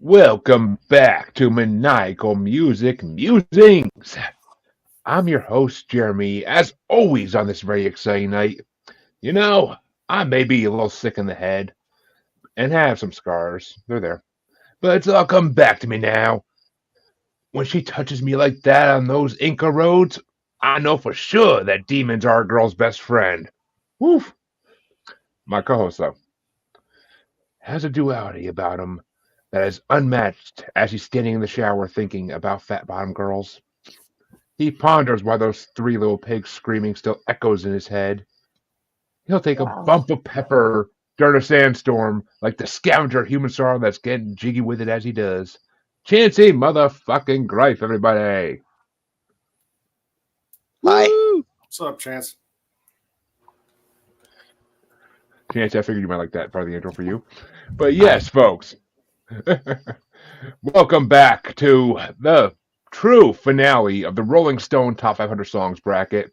Welcome back to Maniacal Music Musings. I'm your host, Jeremy, as always on this very exciting night. You know, I may be a little sick in the head and have some scars. They're there. But it's all come back to me now. When she touches me like that on those Inca roads, I know for sure that demons are a girl's best friend. Woof. My co-host, though, has a duality about him that is unmatched as he's standing in the shower thinking about fat bottom girls. He ponders why those three little pigs screaming still echoes in his head. He'll take a bump of pepper during a sandstorm like the scavenger human sorrow that's getting jiggy with it as he does. Chancey motherfucking Grife, everybody. Hi. What's up, Chance? Chancey, I figured you might like that part of the intro for you. But yes, folks. Welcome back to the true finale of the Rolling Stone Top 500 Songs bracket.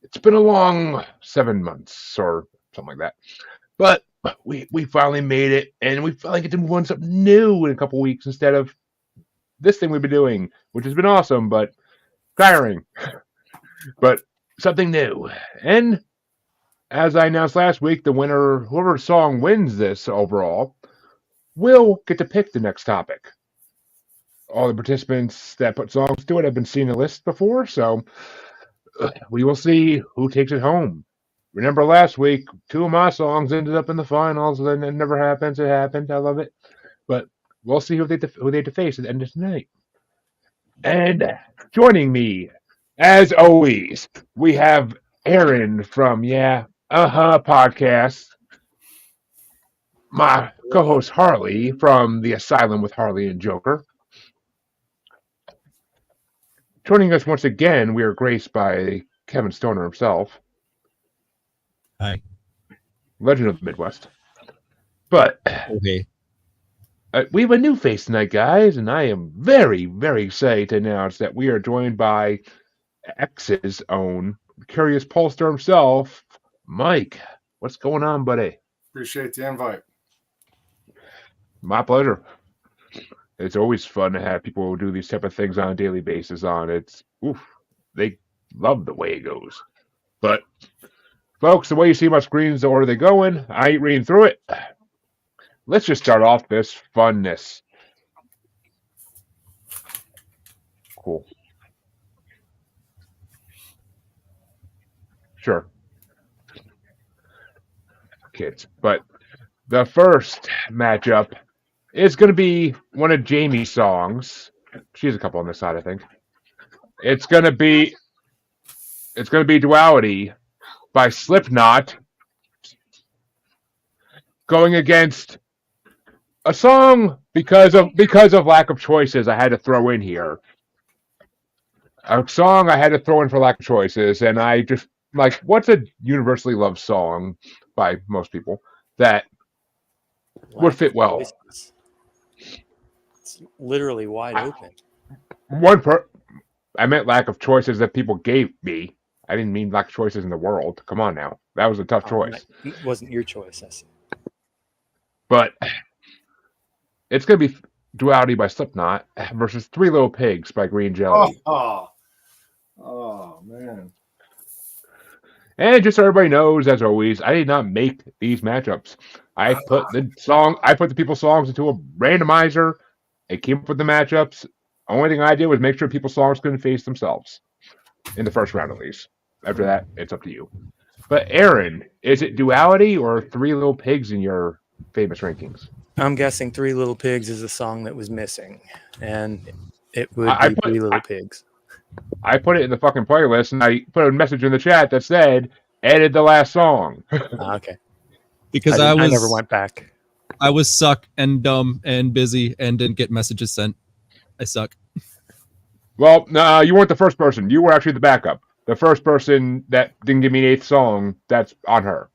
It's been a long 7 months or something like that. But we finally made it, and we finally get to move on to something new in a couple weeks instead of this thing we've been doing, which has been awesome, but tiring. But something new. And as I announced last week, the winner, whoever song wins this overall, will get to pick the next topic. All the participants that put songs to it have been seeing the list before, so we will see who takes it home. Remember last week, two of my songs ended up in the finals, and it never happens. It happened. I love it. But we'll see who they have to face at the end of tonight. And joining me, as always, we have Aaron from podcast. My co-host Harley from The Asylum with Harley and Joker. Joining us once again, we are graced by Kevin Stoner himself. Hi. Legend of the Midwest. But Okay. We have a new face tonight, guys, and I am very, very excited to announce that we are joined by X's own Curious Pollster himself, Mike. What's going on, buddy? Appreciate the invite. My pleasure. It's always fun to have people do these type of things on a daily basis. They love the way it goes. But, folks, the way you see my screens, the order they go in, I ain't reading through it. Let's just start off this funness. Cool. Sure. Kids. But the first matchup is going to be one of Jamie's songs. She has a couple on this side, I think. It's going to be Duality by Slipknot going against a song because of lack of choices I had to throw in here. A song I had to throw in for lack of choices, and I just what's a universally loved song by most people that would fit well? It's literally wide open. I meant lack of choices that people gave me. I didn't mean lack of choices in the world. Come on now. That was a tough choice. It wasn't your choice, I see. But it's going to be Duality by Slipknot versus Three Little Pigs by Green Jelly. Oh, man. And just so everybody knows, as always, I did not make these matchups. I put the people's songs into a randomizer. It came up with the matchups. Only thing I did was make sure people's songs couldn't face themselves in the first round, at least. After that, it's up to you. But Aaron, is it Duality or Three Little Pigs in your famous rankings? I'm guessing Three Little Pigs is a song that was missing, and it would be Three Little Pigs. I put it in the fucking playlist, and I put a message in the chat that said, "Added the last song." Okay. Because I never went back. I was suck and dumb and busy and didn't get messages sent. I suck. Well, no, you weren't the first person. You were actually the backup. The first person that didn't give me an eighth song, that's on her.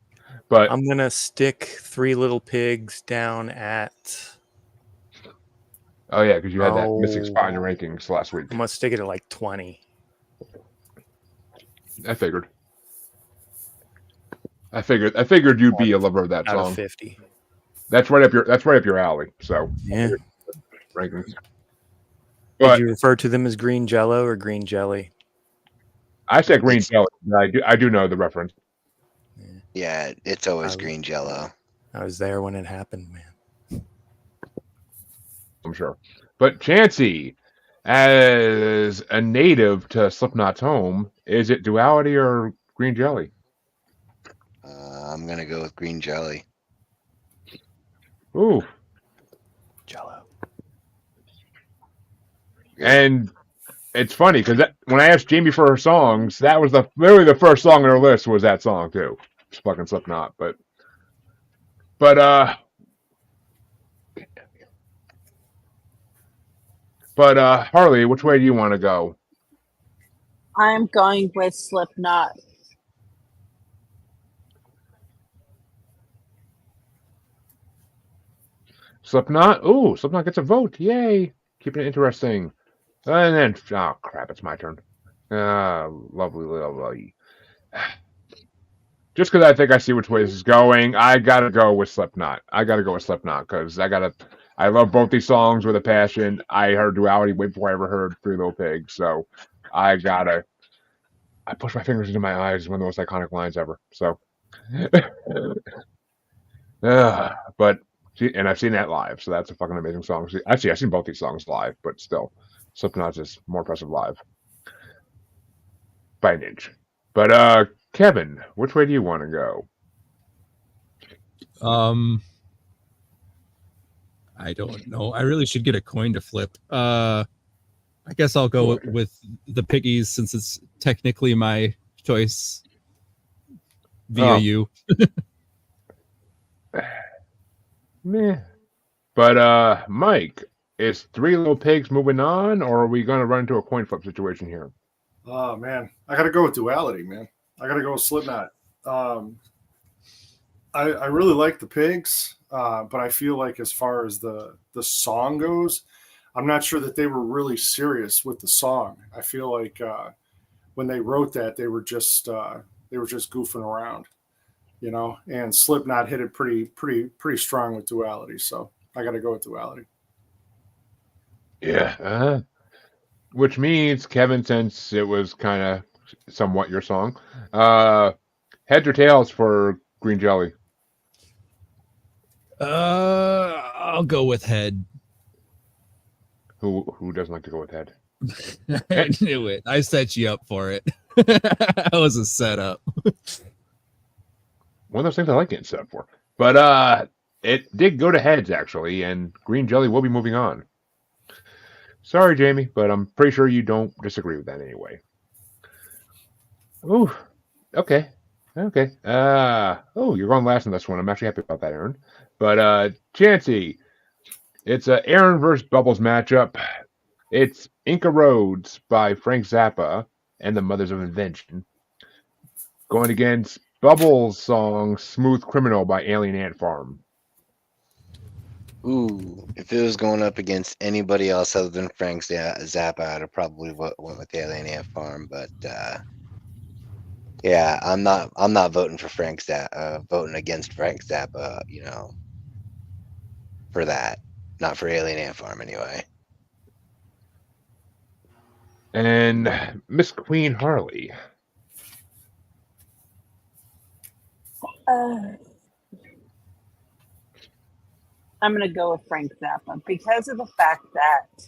But I'm going to stick Three Little Pigs down at... Oh, yeah, because you had that missing spot in your rankings last week. I'm going to stick it at like 20. I figured you'd be a lover of that out song. Of 50. That's right up your alley. So yeah. rankings. Did But you refer to them as green jello or green jelly? I said green jelly. I do know the reference. Yeah, it's always Um, green jello. I was there when it happened, man. I'm sure. But Chansey, as a native to Slipknot's home, is it Duality or Green Jelly? I'm gonna go with green jelly. Ooh. Jello. And it's funny because when I asked Jamie for her songs, that was literally the first song on her list was that song too. It's fucking Slipknot, but Harley, which way do you want to go? I'm going with Slipknot. Slipknot? Ooh, Slipknot gets a vote. Yay. Keeping it interesting. And then, oh crap, it's my turn. Lovely. Just because I think I see which way this is going, I gotta go with Slipknot. Because I love both these songs with a passion. I heard Duality way before I ever heard Three Little Pigs, so I push my fingers into my eyes, one of the most iconic lines ever. So, but and I've seen that live, so that's a fucking amazing song. Actually, I've seen both these songs live, but still, Slipknot's just more impressive live by an inch. But Kevin, which way do you want to go? I don't know. I really should get a coin to flip. I guess I'll go with the Piggies since it's technically my choice via you. Meh. But Mike, is Three Little Pigs moving on, or are we going to run into a coin flip situation here? Oh man, I got to go with Duality, man. I got to go with Slipknot. I really like the Pigs, but I feel like as far as the song goes, I'm not sure that they were really serious with the song. I feel like when they wrote that, they were just goofing around, you know. And Slipknot hit it pretty strong with Duality, so I got to go with Duality. Yeah. Which means, Kevin, since it was kind of somewhat your song, heads or tails for Green Jelly? I'll go with head. Who doesn't like to go with head? I knew it. I set you up for it. That was a setup. One of those things I like getting set up for. But it did go to heads, actually, and Green Jelly will be moving on. Sorry, Jamie, but I'm pretty sure you don't disagree with that anyway. Ooh, okay. You're going last on this one. I'm actually happy about that, Aaron. But Chansey, it's a Aaron versus Bubbles matchup. It's Inca Roads by Frank Zappa and the Mothers of Invention going against Bubbles' song Smooth Criminal by Alien Ant Farm. Ooh, if it was going up against anybody else other than Frank Zappa, I'd have probably went with the Alien Ant Farm. But yeah, I'm not voting for Frank Zappa. Voting against Frank Zappa, you know, for that. Not for Alien Ant Farm anyway. And Miss Queen Harley. I'm going to go with Frank Zappa because of the fact that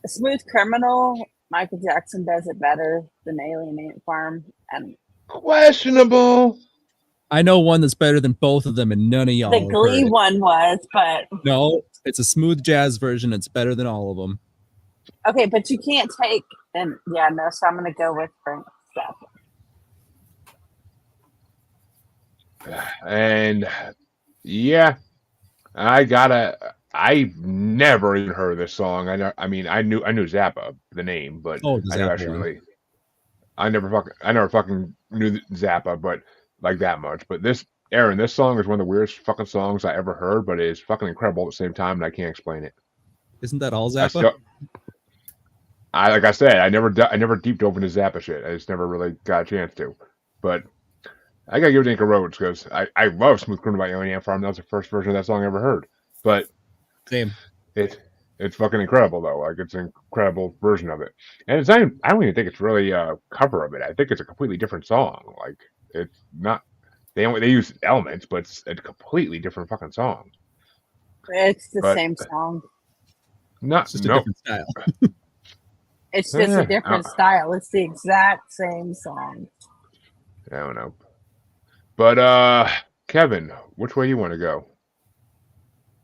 a Smooth Criminal, Michael Jackson does it better than Alien Ant Farm. And questionable. I know one that's better than both of them, and none of y'all. The Glee one was, but no, it's a smooth jazz version. It's better than all of them. Okay, but you can't take so I'm going to go with Frank Zappa. And yeah, I've never even heard of this song. I knew Zappa, the name, but I never fucking knew Zappa, but like that much. But this song is one of the weirdest fucking songs I ever heard, but it is fucking incredible at the same time, and I can't explain it. Isn't that all Zappa? Like I said, I never deep dove into Zappa shit. I just never really got a chance to. But I gotta give it to Inca Roads because I love Smooth Criminal by Alien Ant Farm. That was the first version of that song I ever heard. But same. It's fucking incredible though. Like it's an incredible version of it, and it's not. I don't even think it's really a cover of it. I think it's a completely different song. Like it's not. They use elements, but it's a completely different fucking song. It's the But- same song. Not It's just a no. different style. It's just Yeah, a different style. It's the exact same song. I don't know. But Kevin, which way you want to go?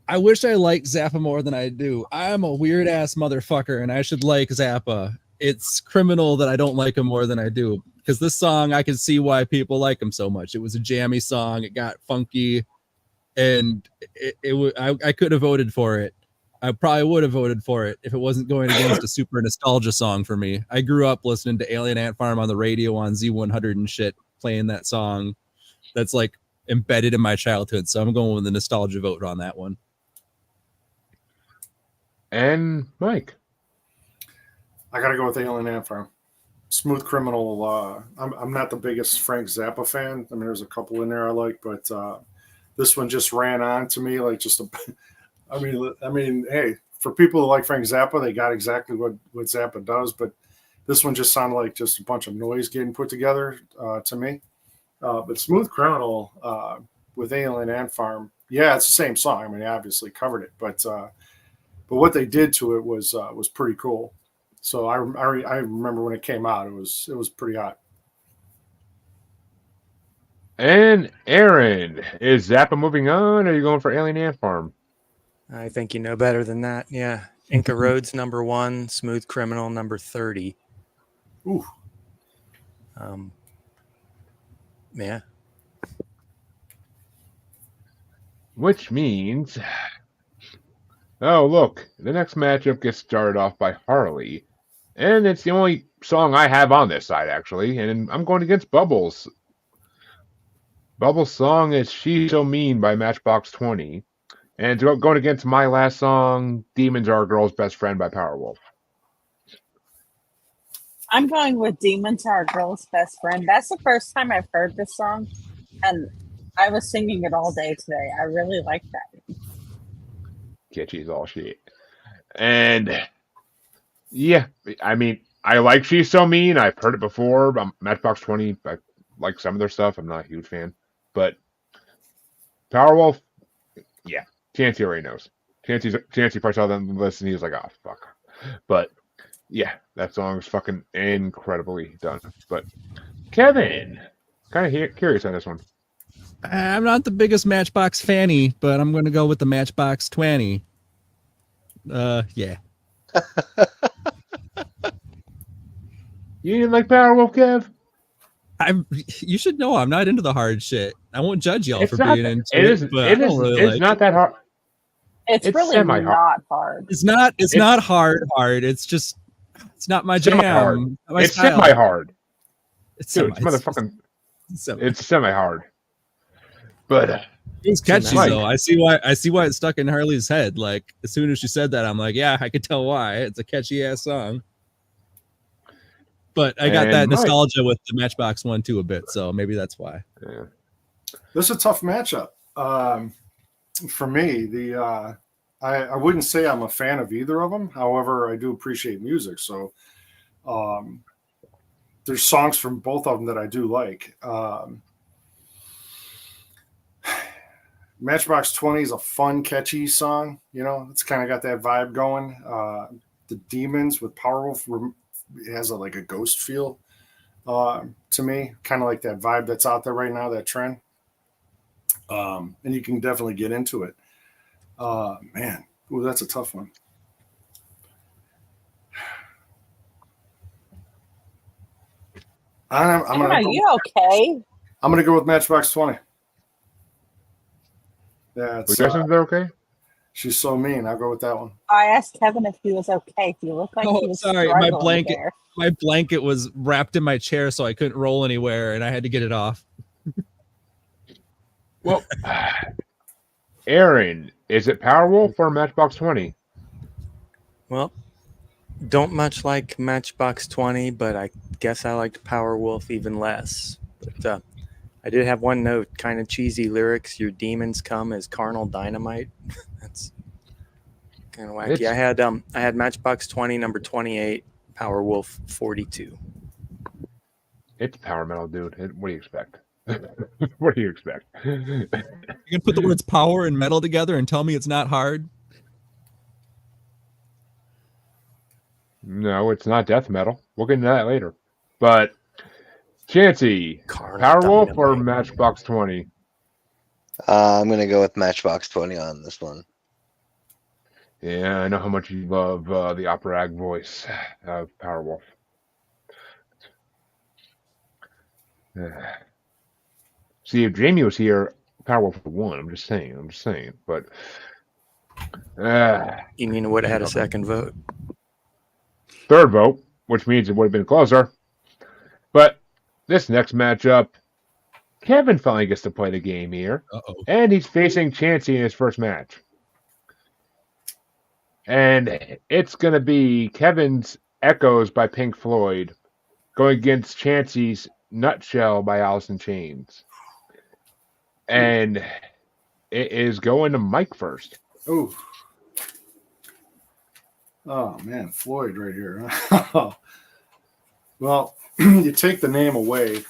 I wish I liked Zappa more than I do. I'm a weird ass motherfucker, and I should like Zappa. It's criminal that I don't like him more than I do, because this song I can see why people like him so much. It was a jammy song. It got funky, and I could have voted for it. I probably would have voted for it if it wasn't going against a super nostalgia song for me. I grew up listening to Alien Ant Farm on the radio on Z100 and shit, playing that song. That's like embedded in my childhood. So I'm going with the nostalgia vote on that one. And Mike. I got to go with Alien Ant Farm. Smooth Criminal. I'm not the biggest Frank Zappa fan. I mean, there's a couple in there I like, but this one just ran on to me like just a. I mean, hey, for people who like Frank Zappa, they got exactly what Zappa does, but this one just sounded like just a bunch of noise getting put together to me. But Smooth Criminal with Alien Ant Farm, yeah, it's the same song. I mean, they obviously covered it, but what they did to it was pretty cool. So I remember when it came out, it was pretty hot. And Aaron, is Zappa moving on, or are you going for Alien Ant Farm? I think you know better than that. Yeah. Inca Roads number 1, Smooth Criminal number 30. Ooh. Yeah. Which means, oh look, the next matchup gets started off by Harley, and it's the only song I have on this side actually, and I'm going against Bubbles. Bubbles' song is "She's So Mean" by Matchbox 20. And going against my last song, Demons Are a Girl's Best Friend by Powerwolf. I'm going with Demons Are a Girl's Best Friend. That's the first time I've heard this song, and I was singing it all day today. I really like that. Catchy as all shit. And yeah, I mean, I like She's So Mean. I've heard it before. Matchbox 20, I like some of their stuff. I'm not a huge fan. But Powerwolf, yeah. Chancey already knows. Chancey probably saw them list and he was like, oh, fuck. But yeah, that song is fucking incredibly done. But Kevin, kind of curious on this one. I'm not the biggest Matchbox fanny, but I'm going to go with the Matchbox 20. Yeah. You didn't like Powerwolf, Kev? You should know I'm not into the hard shit. I won't judge y'all It's for not being that- into it it. is. But I It don't is. really It's like not that hard. It's really semi-hard. not hard. It's not hard. It's just it's not my jam. Semi-hard. Not my It's style. semi-hard. It's Dude, semi. it's motherfucking. semi. It's semi-hard. But It's catchy Mike. though. I see why it's stuck in Harley's head. Like as soon as she said that, I'm like, yeah, I could tell why. It's a catchy ass song. But I got And that Mike. nostalgia with the Matchbox one too a bit, so maybe that's why. yeah. This is a tough matchup. For me, I wouldn't say I'm a fan of either of them. However, I do appreciate music. So there's songs from both of them that I do like. Matchbox 20 is a fun, catchy song. You know, it's kind of got that vibe going. The Demons with Powerwolf, it has like a ghost feel to me, kind of like that vibe that's out there right now, that trend. And you can definitely get into it. Man, ooh, that's a tough one. I'm Are you okay? gonna go with Matchbox 20. Yeah, You guys think they're okay? She's so mean. I'll go with that one. I asked Kevin if he was okay. He looked like Oh, he was sorry, my struggling blanket- there. My blanket was wrapped in my chair, so I couldn't roll anywhere, and I had to get it off. Well, Aaron, is it Powerwolf or Matchbox 20? Well, don't much like Matchbox 20, but I guess I liked Powerwolf even less. But I did have one note, kind of cheesy lyrics. Your demons come as carnal dynamite. That's kind of wacky. I had Matchbox 20, number 28, Powerwolf 42. It's power metal, dude. What do you expect? What do you expect? You can put the words power and metal together and tell me it's not hard. No, it's not death metal. We'll get into that later. But Chansey, Carnal Powerwolf or Dynamite. Matchbox 20? I'm gonna go with Matchbox 20 on this one. Yeah, I know how much you love the operatic voice of Powerwolf. See, if Jamie was here, Powerwolf would have won. I'm just saying. But You mean it would have had a second vote? third vote, which means it would have been closer. But this next matchup, Kevin finally gets to play the game here. Uh-oh. And he's facing Chansey in his first match. And it's going to be Kevin's Echoes by Pink Floyd going against Chansey's Nutshell by Alice in Chains. And it is going to Mike first. Oh. Oh man, Floyd right here. Well, you take the name away.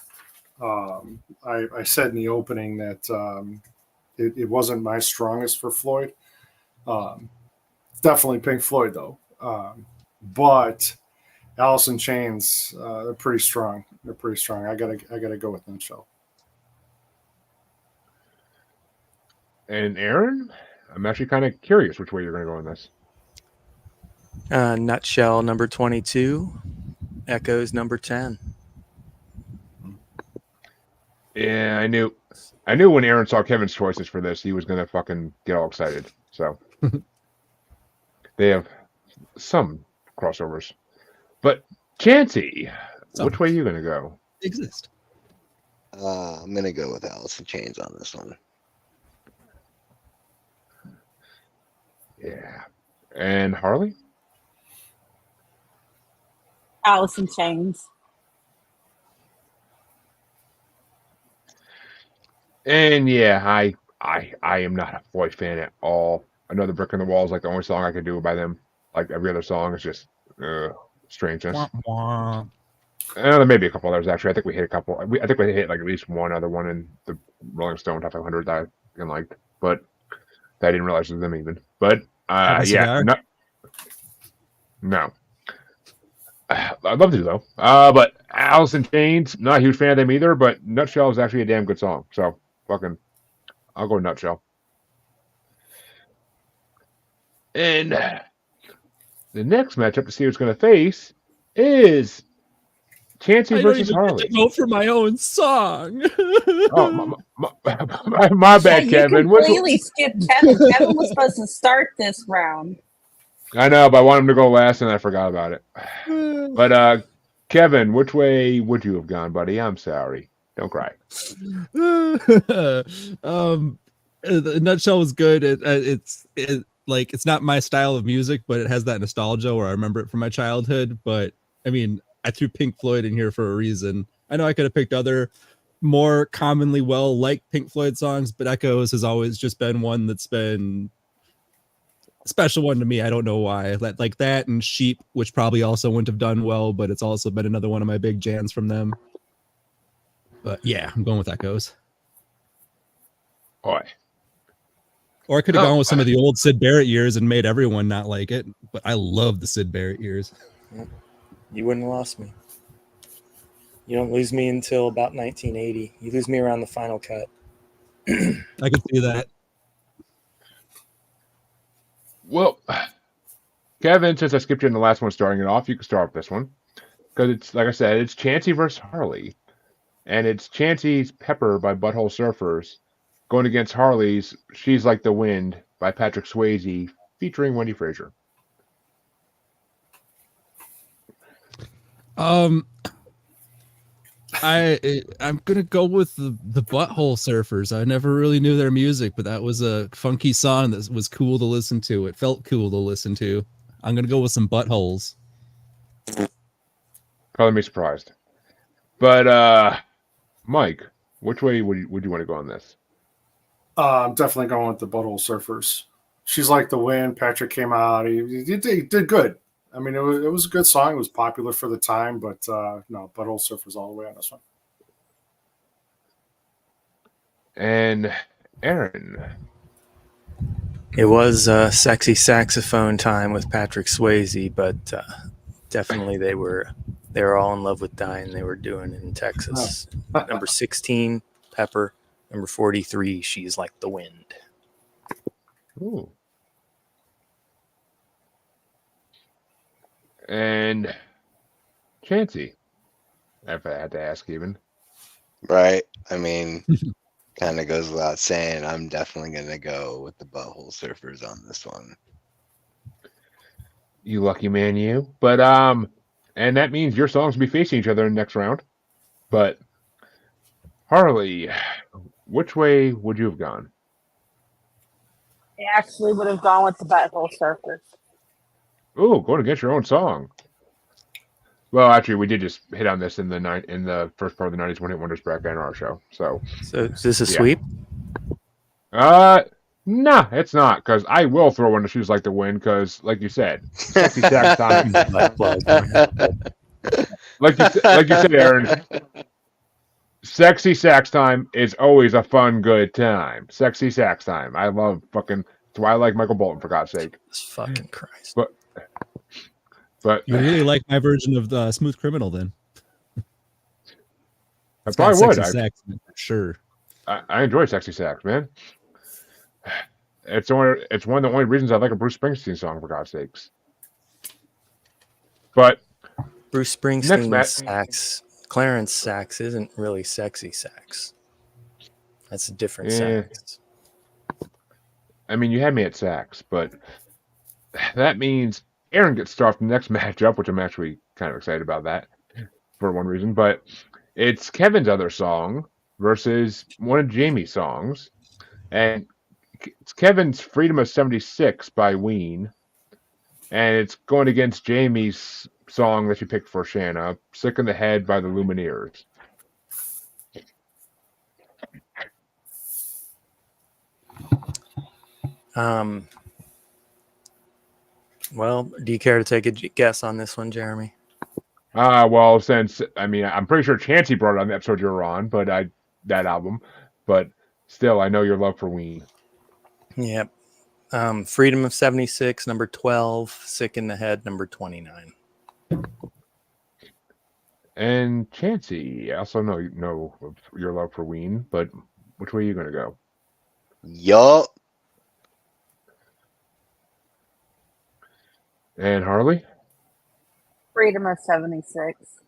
I said in the opening that it wasn't my strongest for Floyd. Definitely Pink Floyd though. But Alice in Chains, they're pretty strong. They're pretty strong. I gotta go with Nutshell. And Aaron, I'm actually kind of curious which way you're going to go on this. Nutshell, number 22. Echoes, number 10. Yeah, I knew when Aaron saw Kevin's choices for this, he was going to fucking get all excited. So they have some crossovers. But Chansey, which way are you going to go? Exist. I'm gonna go with Alice in Chains on this one. Yeah. And Harley? Alice in Chains. And yeah, I am not a Floyd fan at all. Another Brick in the Wall is like the only song I can do by them. Like every other song is just strangeness. Wah, wah. There may be a couple others actually. I think we hit a couple. I think we hit like at least one other one in the Rolling Stone Top 500 that I liked, but I didn't realize it was them even. But Have a yeah, cigar? no. I'd love to though. But Alice in Chains, not a huge fan of them either. But Nutshell is actually a damn good song. So fucking, I'll go Nutshell. And the next matchup to see who's going to face is Chansey I don't versus even get Harley. to vote for my own song. Oh, my bad, You Kevin. completely skipped Kevin. Kevin was supposed to start this round. I know, but I want him to go last, and I forgot about it. But Kevin, which way would you have gone, buddy? I'm sorry. Don't cry. The Nutshell was good. It's not my style of music, but it has that nostalgia where I remember it from my childhood. But I mean, I threw Pink Floyd in here for a reason. I know I could have picked other more commonly well-liked Pink Floyd songs, but Echoes has always just been one that's been a special one to me. I don't know why. Like that and Sheep, which probably also wouldn't have done well, but it's also been another one of my big jams from them. But yeah, I'm going with Echoes. Boy. Or I could have gone with some of the old Sid Barrett years and made everyone not like it. But I love the Sid Barrett years. You wouldn't have lost me. You don't lose me until about 1980. You lose me around the Final Cut. I could see that. Well, Kevin, since I skipped you in the last one starting it off, you can start with this one. Because it's, like I said, it's Chansey versus Harley. And it's Chansey's Pepper by Butthole Surfers going against Harley's She's Like the Wind by Patrick Swayze featuring Wendy Frazier. I'm gonna go with the Butthole Surfers. I never really knew their music, but that was a funky song that was cool to listen to. It felt cool to listen to. I'm gonna go with some buttholes. Color me surprised. But Mike, which way would you want to go on this? I'm definitely going with the Butthole Surfers. She's Like the Wind. Patrick came out. He did good. I mean, it was a good song. It was popular for the time, but no, Butthole Surfers all the way on this one. And Aaron. It was sexy saxophone time with Patrick Swayze, but definitely they were all in love with Dying. They were doing it in Texas. Number 16, Pepper. Number 43, She's Like the Wind. Ooh. And Chancey. If I had to ask, even. Right. I mean, kind of goes without saying. I'm definitely gonna go with the Butthole Surfers on this one. You lucky man, you. But and that means your songs will be facing each other in the next round. But Harley, which way would you have gone? I actually would have gone with the Butthole Surfers. Ooh, going against your own song. Well, actually, we did just hit on this in the first part of the '90s One Hit Wonders bracket on our show. So, Is this a Yeah. sweep? nah, it's not, because I will throw one to Shoes Like the Wind, because, like you said, sexy sax time. like you said, Aaron, sexy sax time is always a fun, good time. Sexy sax time. I love fucking. That's why I like Michael Bolton, for God's sake. Jesus fucking Christ. But You really like my version of the Smooth Criminal, then? I It's got probably would. sexy sax in it for sure. I enjoy sexy sax, man. It's one of the only reasons I like a Bruce Springsteen song, for God's sakes. But Bruce Next Springsteen match. sax, Clarence sax isn't really sexy sax. That's a different Yeah. sax. I mean, you had me at sax, but that means Aaron gets to start the next matchup, which I'm actually kind of excited about that for one reason. But it's Kevin's other song versus one of Jamie's songs, and it's Kevin's "Freedom of '76" by Ween, and it's going against Jamie's song that she picked for Shanna, "Sick in the Head" by the Lumineers. Well, do you care to take a guess on this one, Jeremy? Well, since I'm pretty sure Chancey brought it on the episode you were on, but that album, but still, I know your love for Ween. Yep. Freedom of 76, number 12. Sick in the Head, number 29. And Chancey, I also know of your love for Ween, but which way are you gonna go? Yup. And Harley? Freedom of 76.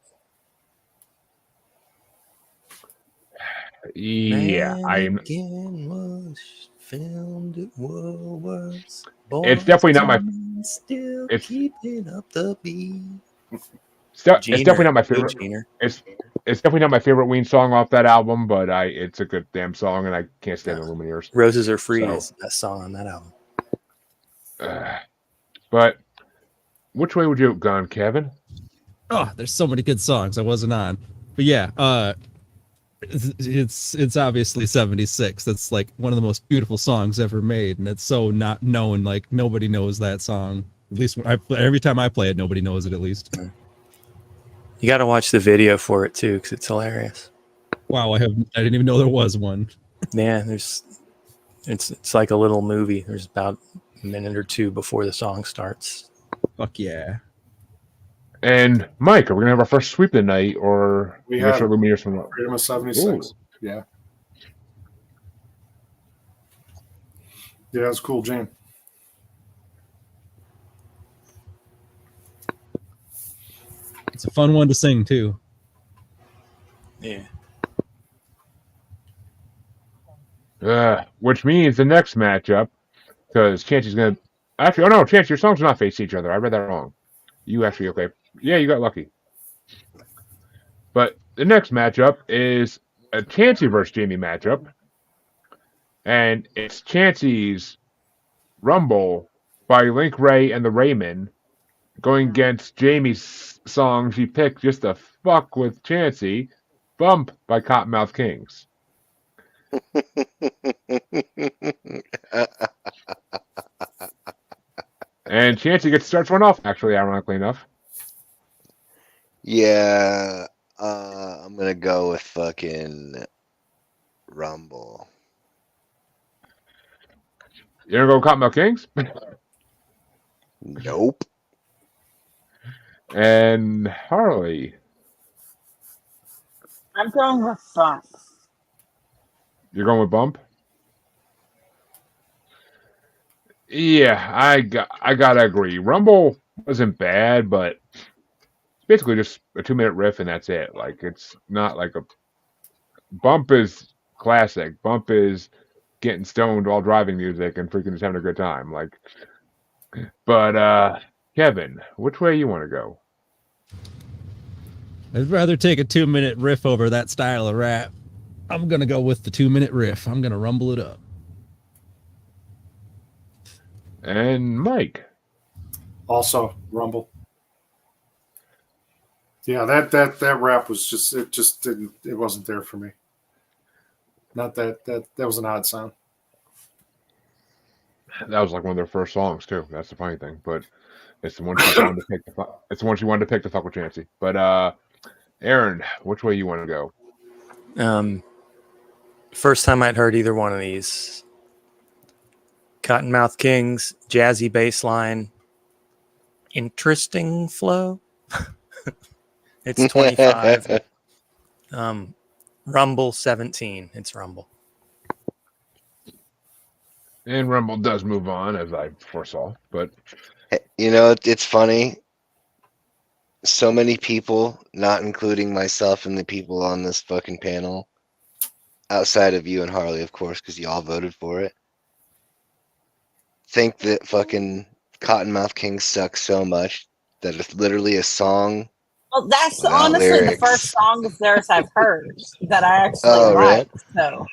Yeah, I'm. Mannequin was filmed at Woolworths. It's definitely not my. Still it's- keeping up the beat. It's definitely not my favorite. Gene-er. It's definitely not my favorite Ween song off that album, but it's a good damn song, and I can't stand the Lumineers. Roses Are Free So- is the best song on that album. But which way would you have gone, Kevin? Oh, there's so many good songs I wasn't on. But yeah, it's obviously 76. That's like one of the most beautiful songs ever made, and it's so not known. Like nobody knows that song. At least every time I play it, nobody knows it. At least. You got to watch the video for it too, because it's hilarious. Wow, I didn't even know there was one. Yeah, it's like a little movie. There's about a minute or two before the song starts. Fuck yeah. And Mike, are we gonna have our first sweep tonight, or We you guys have are Lumineers from? Freedom of 76. Yeah. Yeah, it's cool, Jane. It's a fun one to sing too. Yeah. Which means the next matchup, because Chancey's gonna actually. Oh no, Chance, your songs do not face each other. I read that wrong. You actually okay? Yeah, you got lucky. But the next matchup is a Chancey versus Jamie matchup, and it's Chancey's "Rumble" by Link Ray and the Raymen going against Jamie's song she picked just to fuck with Chancey, "Bump" by Cottonmouth Kings. And Chancey gets starts one off, actually, ironically enough. Yeah, I'm gonna go with fucking Rumble. You're gonna go Cottonmouth Kings? Nope. And Harley. I'm going with Bump. You're going with Bump? Yeah, I gotta agree. Rumble wasn't bad, but it's basically just a 2-minute riff and that's it. Like it's not like a Bump is classic. Bump is getting stoned while driving music and freaking just having a good time. Like, but Kevin, which way you want to go? I'd rather take a 2-minute riff over that style of rap. I'm gonna go with the 2-minute riff. I'm gonna rumble it up. And Mike. Also, Rumble. Yeah, that rap was just it wasn't there for me. Not that was an odd sound. That was like one of their first songs too. That's the funny thing, but it's the one she wanted to pick. It's the one she wanted to pick to fuck with Chancey. But Aaron, which way you want to go? First time I'd heard either one of these. Cottonmouth Kings, jazzy bass line, interesting flow. It's 25. Rumble 17. It's Rumble. And Rumble does move on, as I foresaw. But You know, it's funny. So many people, not including myself and the people on this fucking panel, outside of you and Harley, of course, because you all voted for it, think that fucking Cottonmouth Kings sucks so much that it's literally a song. Well, that's Without honestly lyrics. the first song of theirs I've heard that I actually Oh, really? like. So,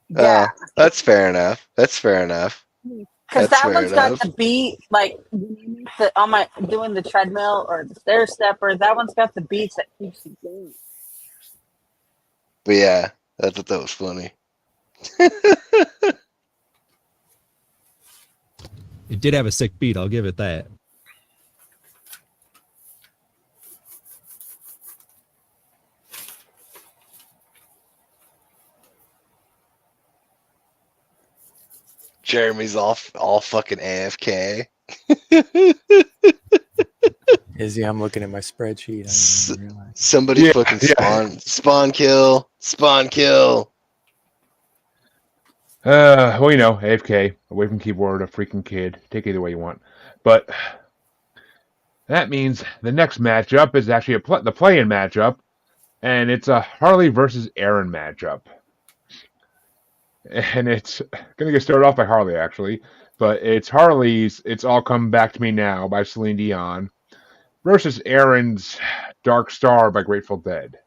yeah, That's fair enough. That's fair enough. because that's that fair one's got enough. the beat, like on my doing the treadmill or the stair stepper. That one's got the beats that keeps you going. But yeah, I thought that was funny. It did have a sick beat. I'll give it that. Jeremy's all fucking AFK. Izzy, I'm looking at my spreadsheet. I didn't even realize. Somebody Yeah, fucking yeah. spawn kill. well, you know, AFK, away from keyboard, a freaking kid. Take it either way you want. But that means the next matchup is actually the play-in matchup, and it's a Harley versus Aaron matchup. And it's going to get started off by Harley, actually. But it's Harley's It's All Come Back to Me Now by Celine Dion versus Aaron's Dark Star by Grateful Dead.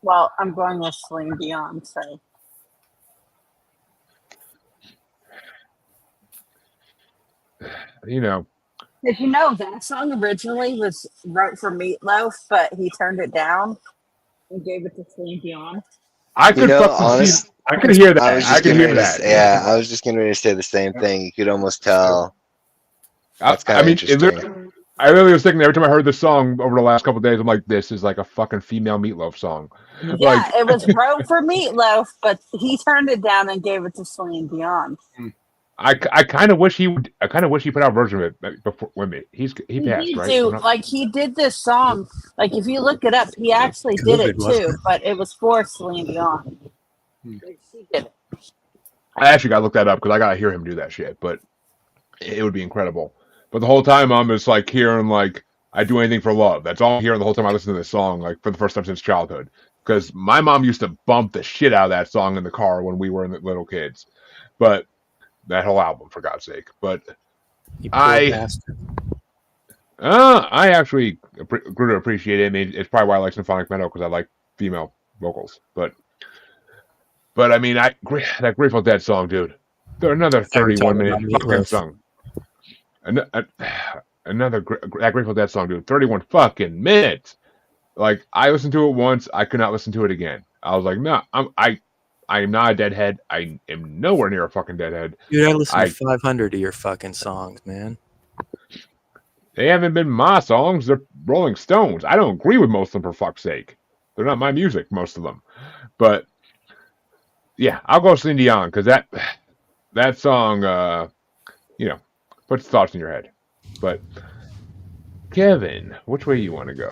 Well, I'm going with Celine Dion. So, You know, did you know that song originally was wrote for Meatloaf, but he turned it down and gave it to Celine Dion? I You could know, fucking see. I could hear that. I could hear that. Yeah, I was just getting ready to say the same thing. You could almost tell. That's kind I of mean, interesting. I literally was thinking every time I heard this song over the last couple of days, I'm like, this is like a fucking female Meatloaf song. Yeah, Like, it was wrote for Meatloaf, but he turned it down and gave it to Celine Dion. I kind of wish he would. I kind of wish he put out a version of it before when he passed, He right? do Or not? like he did this song. Like if you look it up, he actually did it too, but it was for Celine Dion. Like, she did it. I actually got to look that up because I got to hear him do that shit. But it would be incredible. But the whole time I'm just like hearing like I do anything for love. That's all I'm hearing the whole time I listen to this song, like for the first time since childhood. Because my mom used to bump the shit out of that song in the car when we were little kids. But that whole album, for God's sake. But You poor I- bastard. I actually grew to appreciate it. I mean, it's probably why I like symphonic metal because I like female vocals. But I mean, that Grateful Dead song, dude. They're another Every time 31-minute about fucking Meatloaf. song. Another that Grateful Dead song, dude. 31 fucking minutes. Like I listened to it once, I could not listen to it again. I was like, no, I am not a deadhead. I am nowhere near a fucking deadhead. Dude, I listened I- to 500 of your fucking songs, man. They haven't been my songs. They're Rolling Stones. I don't agree with most of them, for fuck's sake. They're not my music, most of them. But yeah, I'll go Celine Dion because that song, puts thoughts in your head. But Kevin, which way you want to go?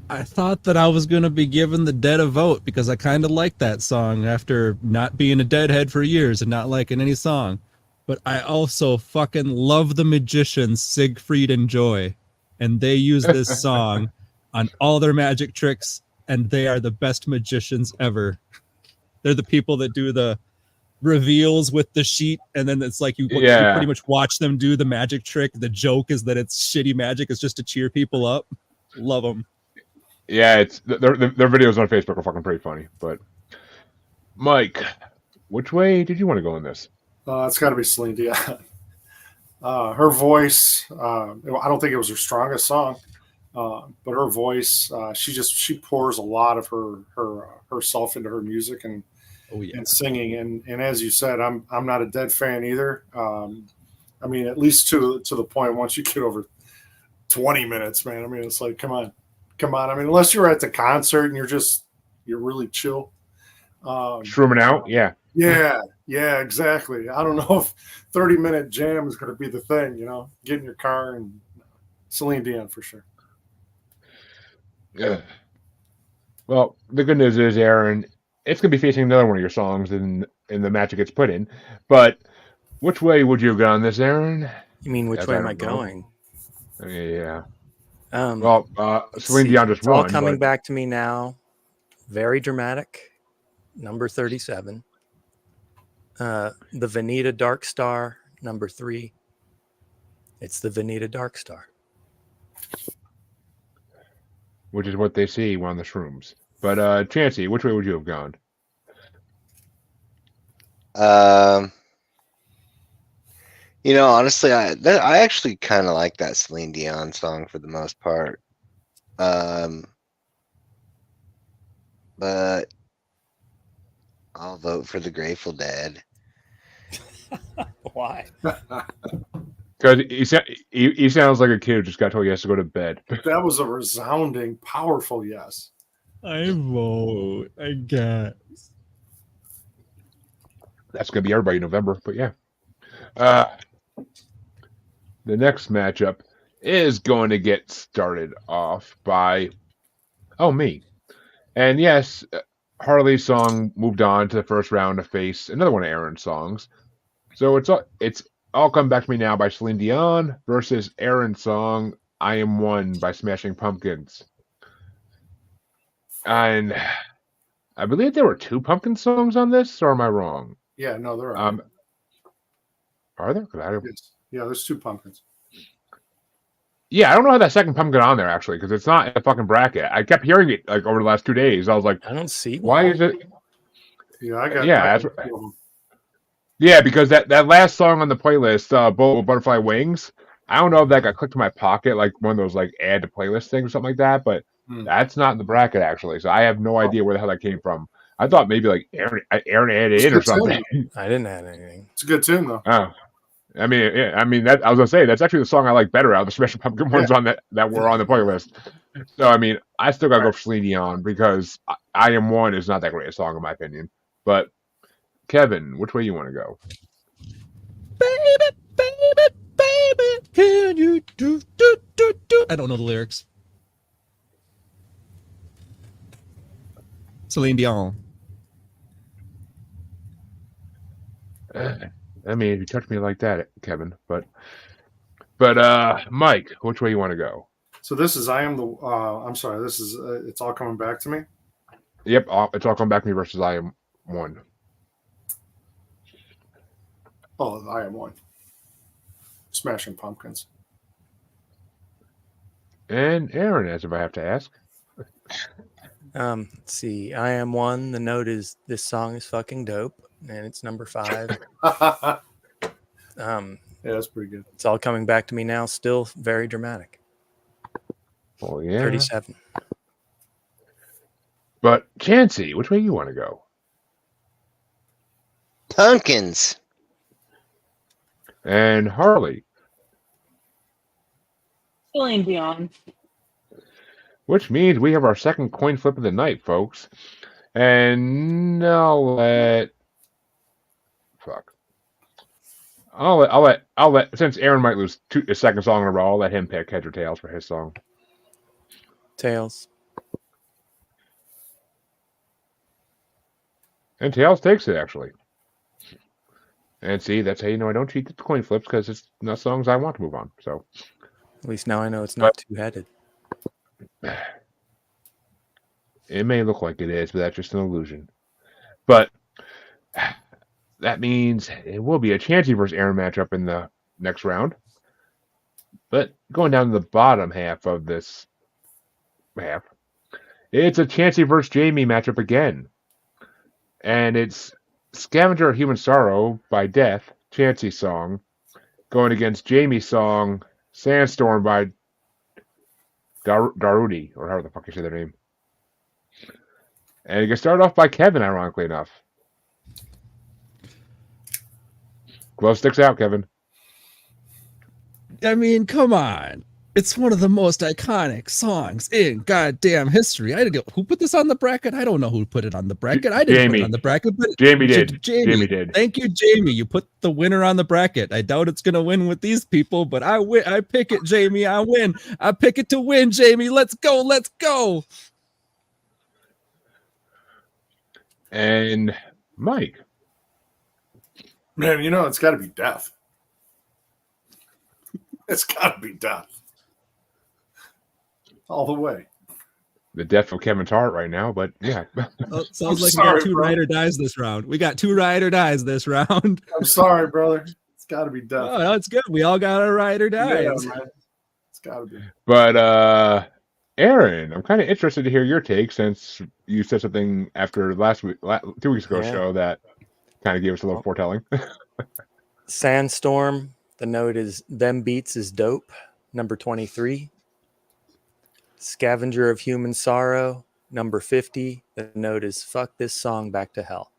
I thought that I was going to be given the Dead a vote because I kind of like that song after not being a Deadhead for years and not liking any song. But I also fucking love the Magicians, Siegfried and Joy. And they use this song on all their magic tricks, and they are the best magicians ever. They're the people that do the reveals with the sheet, and then it's like you pretty much watch them do the magic trick. The joke is that it's shitty magic. It's just to cheer people up. Love them. Yeah, it's their videos on Facebook are fucking pretty funny. But Mike, which way did you want to go in this? It's got to be Celine Dion. Her voice, I don't think it was her strongest song, but her voice, she pours a lot of herself into her music and singing. And as you said, I'm not a Dead fan either. I mean, at least to the point once you get over 20 minutes, man. I mean, it's like, come on. I mean, unless you're at the concert and you're really chill. Shrooming out, yeah. Yeah, exactly. I don't know if 30-minute jam is going to be the thing, get in your car and Celine Dion for sure. Yeah. Well, the good news is, Aaron, it's going to be facing another one of your songs in the match it gets put in. But which way would you have gone this, Aaron? You mean which way am I going? Yeah. Well, Celine Dion just won. All coming back to me now. Very dramatic. Number 37. The Veneta Dark Star, number 3. It's the Veneta Dark Star. Which is what they see on the shrooms. But Chancey, which way would you have gone? Honestly, I actually kind of like that Celine Dion song for the most part. But I'll vote for the Grateful Dead. Why? Because he sounds like a kid who just got told he has to go to bed. That was a resounding, powerful yes. I vote, I guess. That's going to be everybody in November, but yeah. The next matchup is going to get started off by, me. And yes, Harley's song moved on to the first round to face another one of Aaron's songs. So it's all come back to me now by Celine Dion versus Aaron's song "I Am One" by Smashing Pumpkins. And I believe there were 2 Pumpkin songs on this, or am I wrong? Yeah, no, there are. Are there? Yeah, there's 2 pumpkins. Yeah, I don't know how that second pumpkin on there actually, because it's not a fucking bracket. I kept hearing it like over the last 2 days. I was like, I don't see why is it? Yeah, I got. Yeah, yeah, because that last song on the playlist, Butterfly Wings. I don't know if that got clicked to my pocket, like one of those like add to playlist things or something like that, but that's not in the bracket actually. So I have no idea where the hell that came from. I thought maybe like Aaron added it or something. I didn't add anything. It's a good tune though. Oh. I mean that I was gonna say that's actually the song I like better out of the Smashing Pumpkin ones on that were on the playlist. So I mean, I still gotta go for Celine Dion because I Am One is not that great a song in my opinion. But Kevin, which way you want to go? Baby, baby, baby, can you do? I don't know the lyrics. Celine Dion. I mean, if you touch me like that, Kevin. But Mike, which way you want to go? So this is I'm sorry. This is it's all coming back to me. Yep, it's all coming back to me versus I Am One. Oh, I Am One. Smashing Pumpkins. And Aaron, as if I have to ask. Let's see. I Am One. The note is this song is fucking dope, and it's number 5. Yeah, that's pretty good. It's all coming back to me now. Still very dramatic. Oh yeah. 37. But Chancey, which way you want to go? Pumpkins. And Harley, Celine Dion. which means we have our second coin flip of the night, folks. And I'll let since Aaron might lose a second song in a row, I'll let him pick heads or tails for his song. Tails. And tails takes it actually. And see, that's how you know I don't cheat the coin flips because it's not songs I want to move on. So At least now I know it's not two-headed. it may look like it is, but that's just an illusion. But that means it will be a Chansey versus Aaron matchup in the next round. But going down to the bottom half of this half, it's a Chansey versus Jamie matchup again. And it's Scavenger of Human Sorrow by Death, Chansey's song, going against Jamie's song, Sandstorm by Darude, or however the fuck you say their name. And it gets started off by Kevin, ironically enough. Glow sticks out, Kevin. I mean, come on. It's one of the most iconic songs in goddamn history. Who put this on the bracket? I don't know who put it on the bracket. I didn't put it on the bracket, but Jamie did. Jamie did. Thank you, Jamie. You put the winner on the bracket. I doubt it's gonna win with these people, but I win. I pick it, Jamie. I win. I pick it to win, Jamie. Let's go. Let's go. And Mike. Man, you know, it's got to be Death. It's got to be Death. All the way. The death of Kevin's heart right now, but yeah. Oh, sounds like we sorry, got two bro. ride or dies this round. We got two ride or dies this round. I'm sorry, brother. It's got to be Death. Oh, no, it's good. We all got our ride or Yeah, dies. man. It's got to be. But Aaron, I'm kind of interested to hear your take since you said something after 2 weeks ago Yeah. show that kind of gave us a little foretelling. Sandstorm. The note is Them Beats is Dope, number 23. Scavenger of Human Sorrow, number 50. The note is Fuck This Song Back to Hell.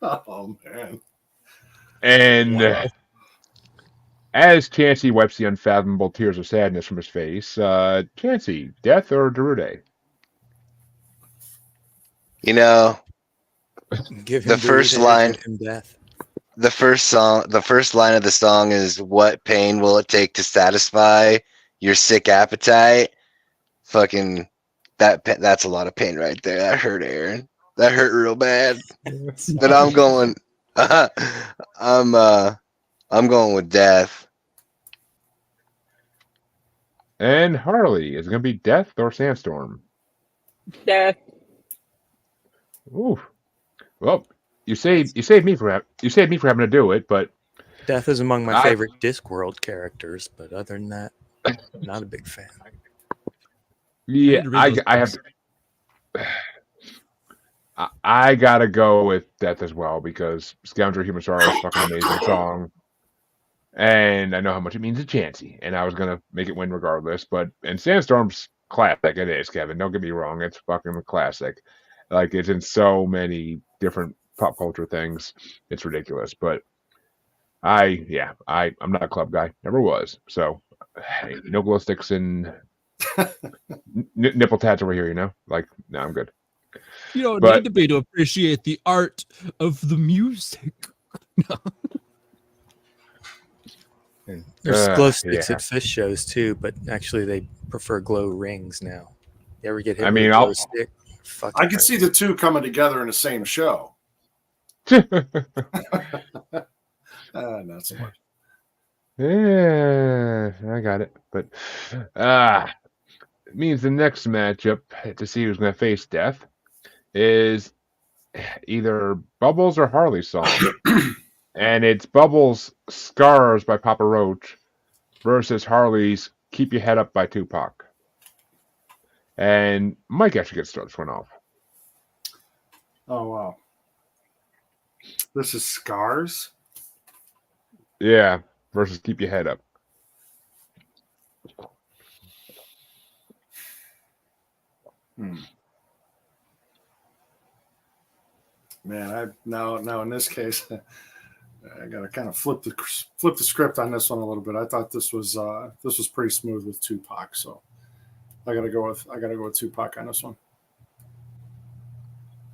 Oh, man. And Wow. as Chansey wipes the unfathomable tears of sadness from his face, Chansey, Death or Darude? You know, Give him The first Darude, line. give him Death. the first line of the song is "What pain will it take to satisfy your sick appetite?" Fucking that's a lot of pain right there. That hurt, Aaron. That hurt real bad. But I'm going. I'm going with Death. And Harley, is it going to be Death or Sandstorm? Death. Ooh. Well, you saved me from having to do it, but Death is among my I- favorite Discworld characters, but other than that, not a big fan. yeah, I had to read those I have. I gotta go with Death as well because Scoundrel Human Sorrow is a fucking amazing song, and I know how much it means to Chansey, and I was gonna make it win regardless. And Sandstorm's classic. It is, Kevin. Don't get me wrong. It's fucking classic. Like it's in so many different pop culture things. It's ridiculous. But I'm not a club guy. Never was. So hey, no glow sticks and nipple tats over here. You know, like no, I'm good. You don't But- need to be to appreciate the art of the music. There's glow Yeah. sticks at fish shows too, but actually they prefer glow rings now. You ever get hit I with mean, a glow I'll- stick? Fuck I it. can see the two coming together in the same show. Not so much. Yeah, I got it. But it means the next matchup to see who's going to face Death is either Bubbles or Harley's song. And it's Bubbles' Scars by Papa Roach versus Harley's Keep Your Head Up by Tupac. And Mike actually gets to start this one off. Oh, wow. This is Scars? Yeah, versus Keep Your Head Up. Man, I now in this case, I got to kind of flip the script on this one a little bit. I thought this was pretty smooth with Tupac, so I got to go with Tupac on this one.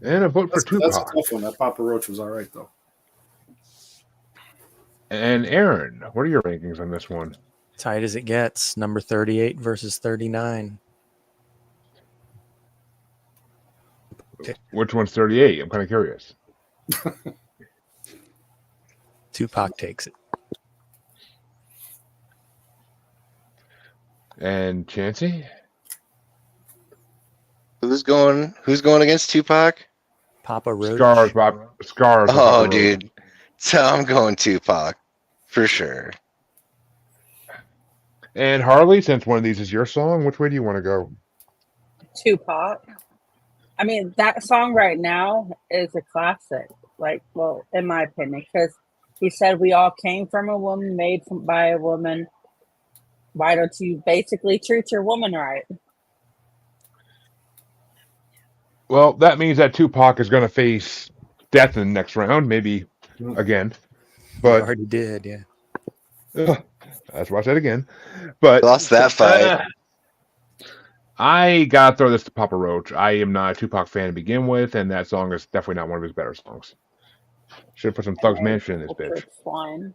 And a vote for That's a Tupac. tough one. That Papa Roach was all right though. And Aaron, what are your rankings on this one? Tight as it gets. Number 38 versus 39. Which one's 38? I'm kind of curious. Tupac takes it. And Chancey? Who's going against Tupac? Papa Roach. Scars. Oh, dude. So I'm going Tupac for sure. And Harley, since one of these is your song, which way do you want to go? Tupac. I mean, that song right now is a classic. Like, well, in my opinion, because he said we all came from a woman, by a woman. Why don't you basically treat your woman right? Well, that means that Tupac is going to face death in the next round, maybe again. But Already did, yeah. That's why I said again. But Lost that fight. I gotta throw this to Papa Roach. I am not a Tupac fan to begin with, and that song is definitely not one of his better songs. Should have put some Thugs Mansion in this bitch. Swine.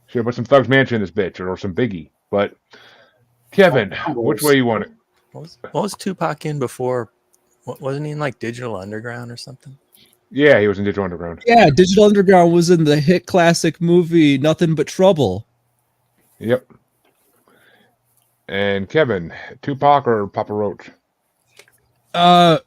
Should have put some Thugs Mansion in this bitch, or some Biggie. But Kevin, which way you want it? What was Tupac in before? Wasn't he in like Digital Underground or something? Yeah, he was in Digital Underground. Yeah, Digital Underground was in the hit classic movie Nothing But Trouble. Yep. And Kevin, Tupac or Papa Roach? Papa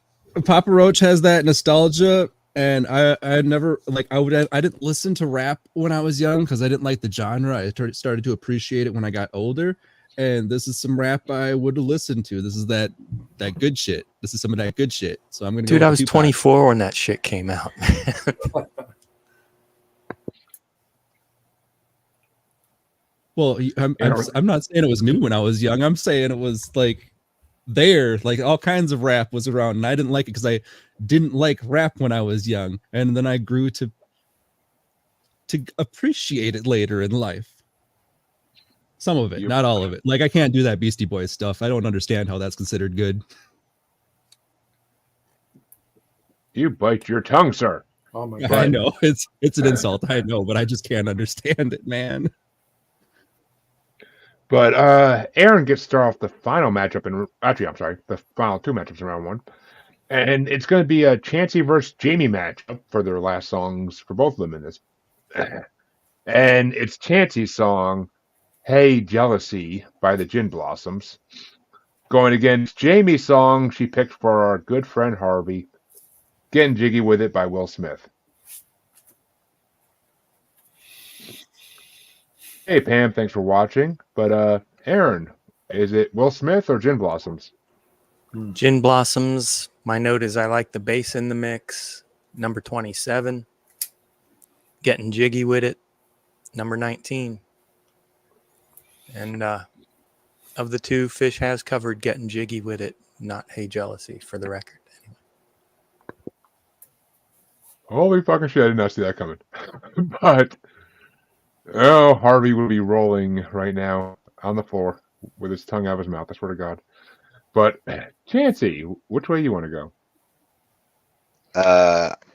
Roach has that nostalgia, and I didn't listen to rap when I was young because I didn't like the genre. I started to appreciate it when I got older, and this is some rap I would listen to. This is that good shit. This is some of that good shit. So I'm gonna. Dude, go I with was Tupac. 24 when that shit came out. Well, I'm not saying it was new when I was young. I'm saying it was like there, like all kinds of rap was around, and I didn't like it because I didn't like rap when I was young, and then I grew to appreciate it later in life. Some of it, not all of it. Like I can't do that Beastie Boys stuff. I don't understand how that's considered good. You bite your tongue, sir. Oh my I god! know it's an insult. I know, but I just can't understand it, man. But Aaron gets to start off the final matchup the final two matchups in round one. And it's going to be a Chancey versus Jamie matchup for their last songs for both of them in this. And it's Chancey's song, Hey Jealousy by the Gin Blossoms, going against Jamie's song she picked for our good friend Harvey, Getting Jiggy With It by Will Smith. Hey Pam, thanks for watching. But Aaron, is it Will Smith or Gin Blossoms? Gin Blossoms. My note is I like the bass in the mix. Number 27. Getting Jiggy With It. Number 19. And of the two, Fish has covered Getting Jiggy With It, not Hey Jealousy, for the record. Anyway. Holy fucking shit, I did not see that coming. But Harvey would be rolling right now on the floor with his tongue out of his mouth, I swear to God. But Chancey, which way you want to go?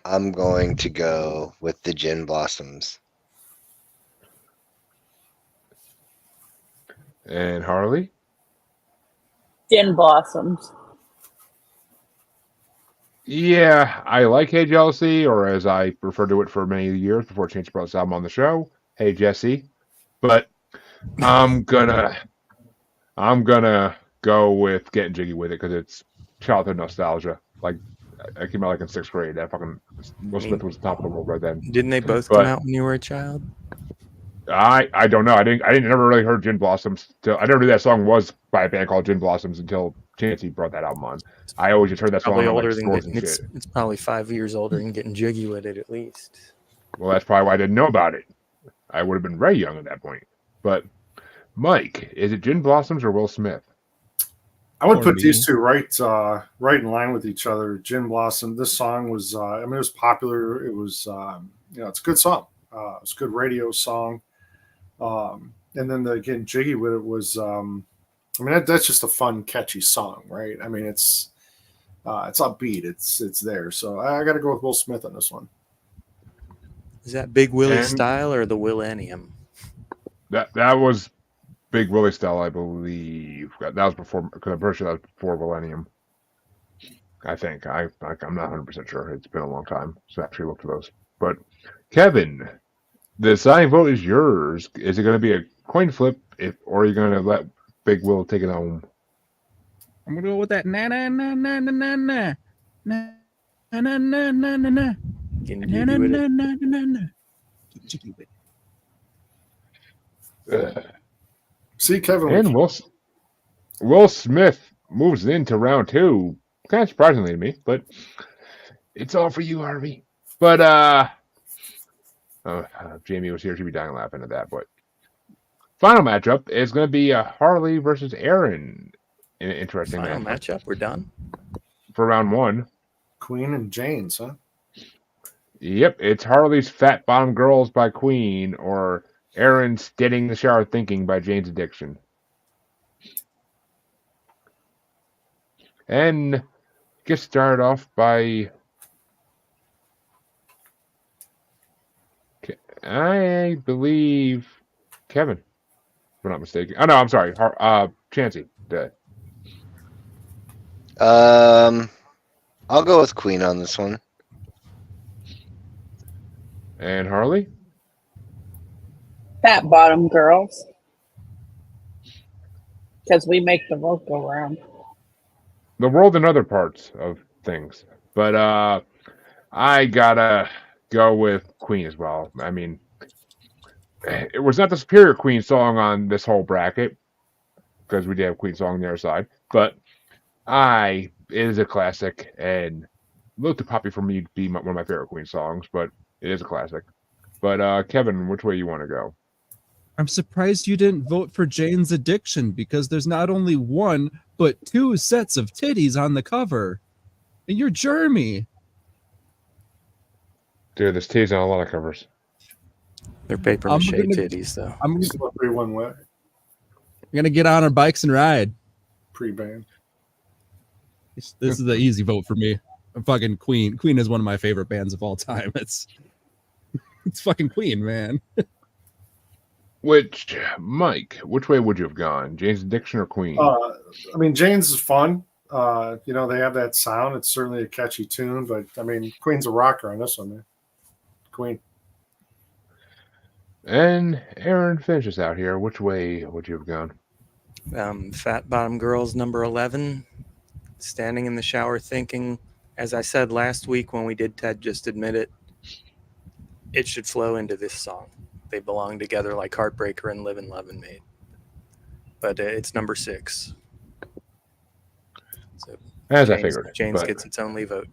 I'm going to go with the Gin Blossoms. And Harley? Gin Blossoms. Yeah, I like Hey Jealousy, or as I referred to it for many years before Chancey brought this album on the show, Hey Jesse. But I'm gonna go with Getting Jiggy With It because it's childhood nostalgia. Like I came out like in 6th grade. That fucking Will Smith was the top of the world right then. Didn't they both come out when you were a child? I don't know. I never really heard Gin Blossoms. I never knew that song was by a band called Gin Blossoms until Chancey brought that album on. I always just heard that song Probably on older like than stores getting, and shit. it's probably 5 years older than Getting Jiggy With It at least. Well, that's probably why I didn't know about it. I would have been very young at that point. But Mike, is it Gin Blossoms or Will Smith? I would For put me. these two right in line with each other. Gin Blossom. This song was, it was popular. It was, it's a good song. It's a good radio song. And then again, Jiggy with it was, that's just a fun, catchy song, right? I mean, it's upbeat. It's there. So I got to go with Will Smith on this one. Is that Big Willie And- style or the Willennium? That was Big Willie style, I believe. That was before, because I'm pretty sure that was before Millennium. I think. I'm not 100% sure. It's been a long time to actually look for those. But Kevin, the deciding vote is yours. Is it going to be a coin flip, or are you going to let Big Will take it home? I'm gonna go with that na na na na na na na na na na na na na na Can na you na do it? na na na na. Jiggy with it. See, Kevin. And Will Smith moves into round 2, kind of surprisingly to me, but it's all for you, Harvey. But Jamie was here, she'd be dying laughing at that. But final matchup is going to be Harley versus Aaron. An interesting Final matchup matchup. We're done. for round 1. Queen and Jane's, huh? Yep, it's Harley's Fat Bottom Girls by Queen or Aaron's Standing in the Shower Thinking by Jane's Addiction. And get started off by, I believe, Kevin, if I'm not mistaken. Oh, no, I'm sorry. Chancey. I'll go with Queen on this one. And Harley? Fat bottom girls. Because we make the vote go round. The world and other parts of things. But I gotta go with Queen as well. I mean, it was not the superior Queen song on this whole bracket, because we did have Queen song on the other side, but it is a classic, and a little too poppy for me to be one of my favorite Queen songs, but it is a classic. But Kevin, which way you want to go? I'm surprised you didn't vote for Jane's Addiction because there's not only one but 2 sets of titties on the cover, and you're Jeremy. Dude, this tea's on a lot of covers. They're paper I'm mache gonna- titties, though. I'm Slippery one way gonna get on our bikes and ride. pre-ban. This is the easy vote for me. I'm fucking Queen. Queen is one of my favorite bands of all time. It's fucking Queen, man. Mike, which way would you have gone? Jane's Addiction or Queen? Jane's is fun. They have that sound. It's certainly a catchy tune, but Queen's a rocker on this one, man. Queen. And Aaron finishes out here. Which way would you have gone? Fat Bottom Girls, number 11. Standing in the Shower Thinking. As I said last week when we did Ted Just Admit It, it should flow into this song. They belong together like Heartbreaker and Live and Love and Made. But it's number 6. So As I figured. Jane's but- gets its only vote.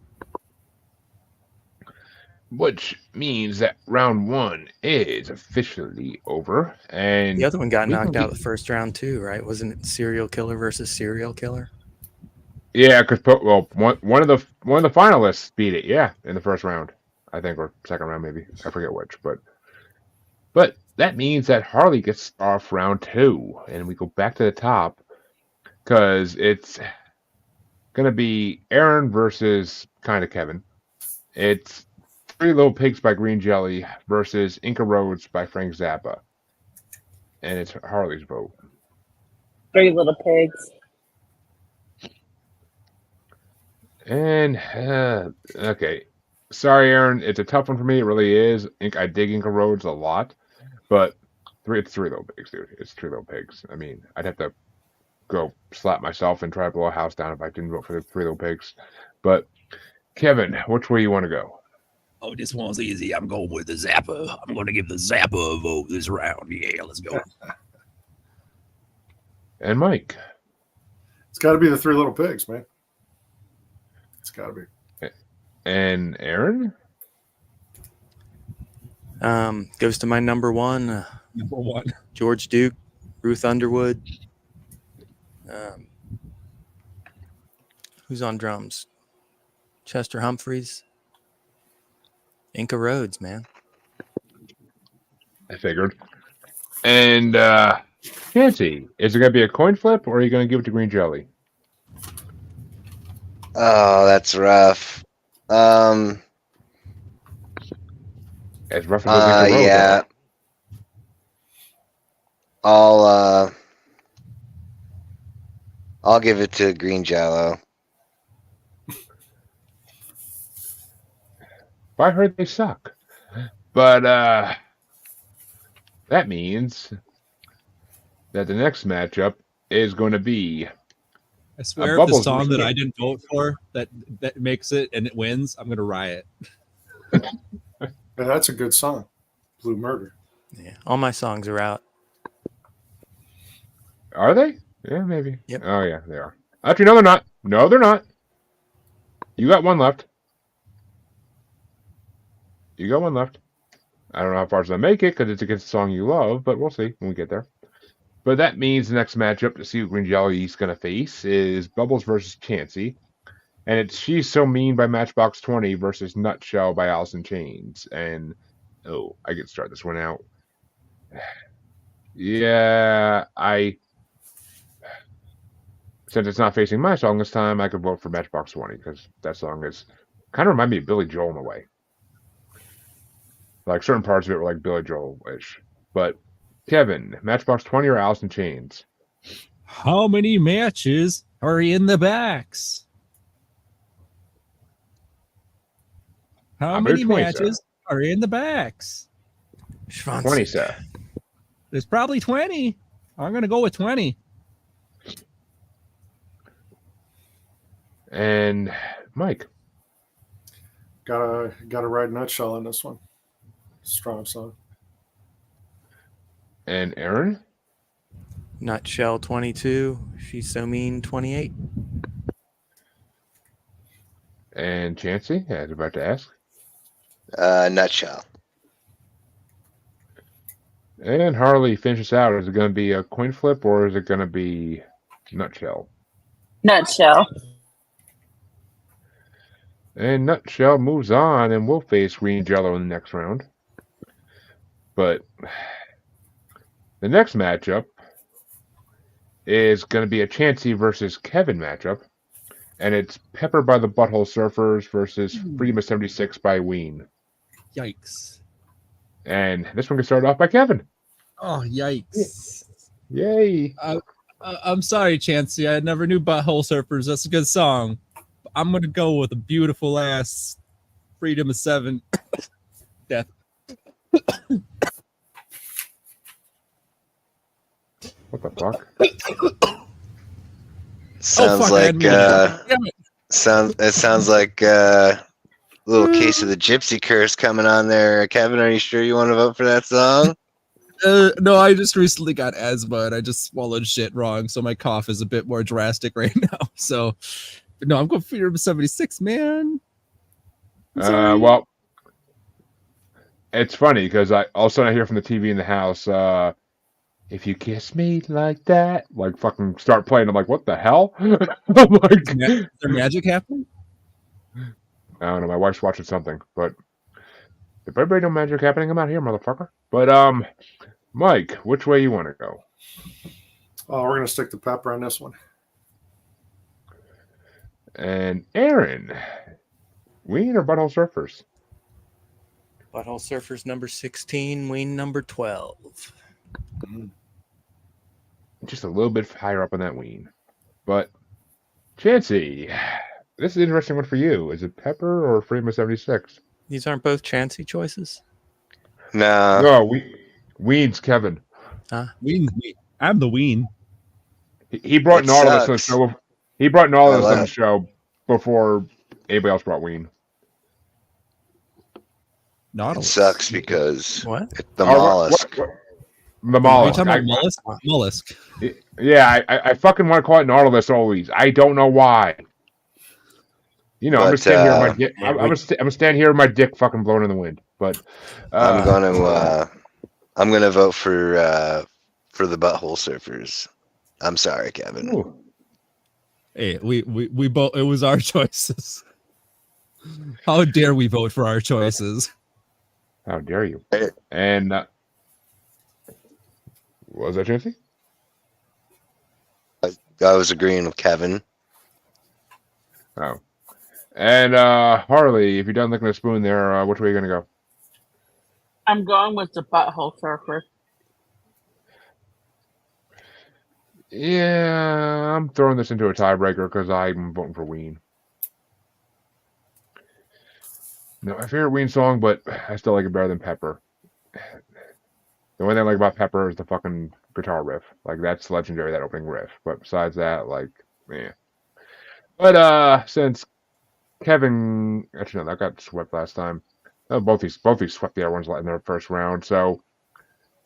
Which means that round 1 is officially over. And The other one got we knocked can out be- the first round too, right? Wasn't it Serial Killer versus Serial Killer? yeah, because one of the finalists beat it. Yeah, in the first round, I think, or second round maybe. I forget which, but that means that Harley gets off round 2, and we go back to the top because it's gonna be Aaron versus kind of Kevin. It's Three Little Pigs by Green Jelly versus Inca Roads by Frank Zappa, and it's Harley's vote. 3 Little Pigs. And okay, sorry, Aaron. It's a tough one for me. It really is. I dig Inca Roads a lot, but it's Three Little Pigs, dude. It's Three Little Pigs. I mean, I'd have to go slap myself and try to blow a house down if I didn't vote for the Three Little Pigs. But Kevin, which way you want to go? Oh, this one's easy. I'm going with the Zappa. I'm going to give the Zappa a vote this round. Yeah, let's go. And Mike. It's got to be the 3 Little Pigs, man. It's got to be. And Aaron? Goes to my number 1, Number 1. George Duke, Ruth Underwood. Who's on drums? Chester Humphreys. Inca Roads, man. I figured. And Chancey, is it going to be a coin flip, or are you going to give it to Green Jelly? Oh, that's rough. As rough as those Inca Roads Yeah. I'll give it to Green Jello. I heard they suck. But that means that the next matchup is going to be I swear, if the Bubbles song that Machine. I didn't vote for that makes it and it wins, I'm gonna riot. Yeah, that's a good song. Blue Murder. Yeah, all my songs are out. Are they? Yeah, maybe. Yep. Oh, yeah, they are. Actually, no, they're not. No, they're not. You got one left. You got one left. I don't know how far it's going to make it because it's against a song you love, but we'll see when we get there. But that means the next matchup to see who Green Jelly's going to face is Bubbles versus Chancey. And it's She's So Mean by Matchbox 20 versus Nutshell by Alice in Chains. And, oh, I get to start this one out. Yeah, since it's not facing my song this time, I could vote for Matchbox 20 because that song is kind of remind me of Billy Joel in a way. Like certain parts of it were like Billy Joel-ish. But Kevin, Matchbox 20 or Alice in Chains? How many matches are in the backs? How I'm many at 20, matches are in the backs? 20, sir. There's probably 20. I'm gonna go with 20. And Mike. Gotta ride Nutshell on this one. Strong song. And Aaron? Nutshell 22. She's So Mean 28. And Chancey, I was about to ask. Nutshell. And Harley, finish us out. Is it going to be a coin flip or is it going to be Nutshell? Nutshell. And Nutshell moves on and will face Green Jello in the next round. But the next matchup is going to be a Chancey versus Kevin matchup. And it's Pepper by the Butthole Surfers versus Freedom of 76 by Ween. Yikes. And this one gets started off by Kevin. Oh, yikes. Yay. I'm sorry, Chancey. I never knew Butthole Surfers. That's a good song. I'm going to go with a beautiful ass Freedom of 7 Death. What the fuck? Sounds fuck, like Damn it. sounds like a little case of the gypsy curse coming on there. Kevin, are you sure you want to vote for that song? No, I just recently got asthma and I just swallowed shit wrong, so my cough is a bit more drastic right now. So, but no, I'm going for Freedom of 76, man. Well, it's funny because all of a sudden I hear from the TV in the house, if you kiss me like that, like fucking start playing. I'm like, what the hell? I'm like, Is there magic happening? I don't know. My wife's watching something, but if everybody no magic happening, I'm out here, motherfucker. But Mike, which way you want to go? Oh, we're gonna stick to Pepper on this one. And Aaron, Ween or Butthole Surfers? Butthole Surfers number 16. Ween number 12. Just a little bit higher up on that Ween. But Chancey, this is an interesting one for you. Is it Pepper or Freedom of 76? These aren't both Chancey choices? No. No, Ween's Kevin. Ween. I'm the Ween. He brought It Nautilus on the sucks. show. He brought Nautilus I on the love- show before anybody else brought Ween. It Nautilus. sucks because What? it's the Oh, what- mollusk. The Are you mollusk. talking about mollusk? Mollusk. Yeah, I fucking want to call it Nautilus always. I don't know why. You know, I'm gonna But, stand here with my dick. yeah, I'm gonna stand here with my dick fucking blowing in the wind. But I'm gonna vote for the Butthole Surfers. I'm sorry, Kevin. ooh. Hey, we both. It was our choices. How dare we vote for our choices? How dare you? Hey. And was that Chancey? I was agreeing with Kevin. Oh. And Harley, if you're done licking a spoon there, which way are you gonna go? I'm going with the butthole surfer. Yeah, I'm throwing this into a tiebreaker because I'm voting for Ween. No, my favorite Ween song, but I still like it better than Pepper. The only thing I like about Pepper is the fucking guitar riff. Like, that's legendary, that opening riff. But besides that, like, yeah. But since Kevin, actually no, that got swept last time. Both these swept the other ones in their first round. So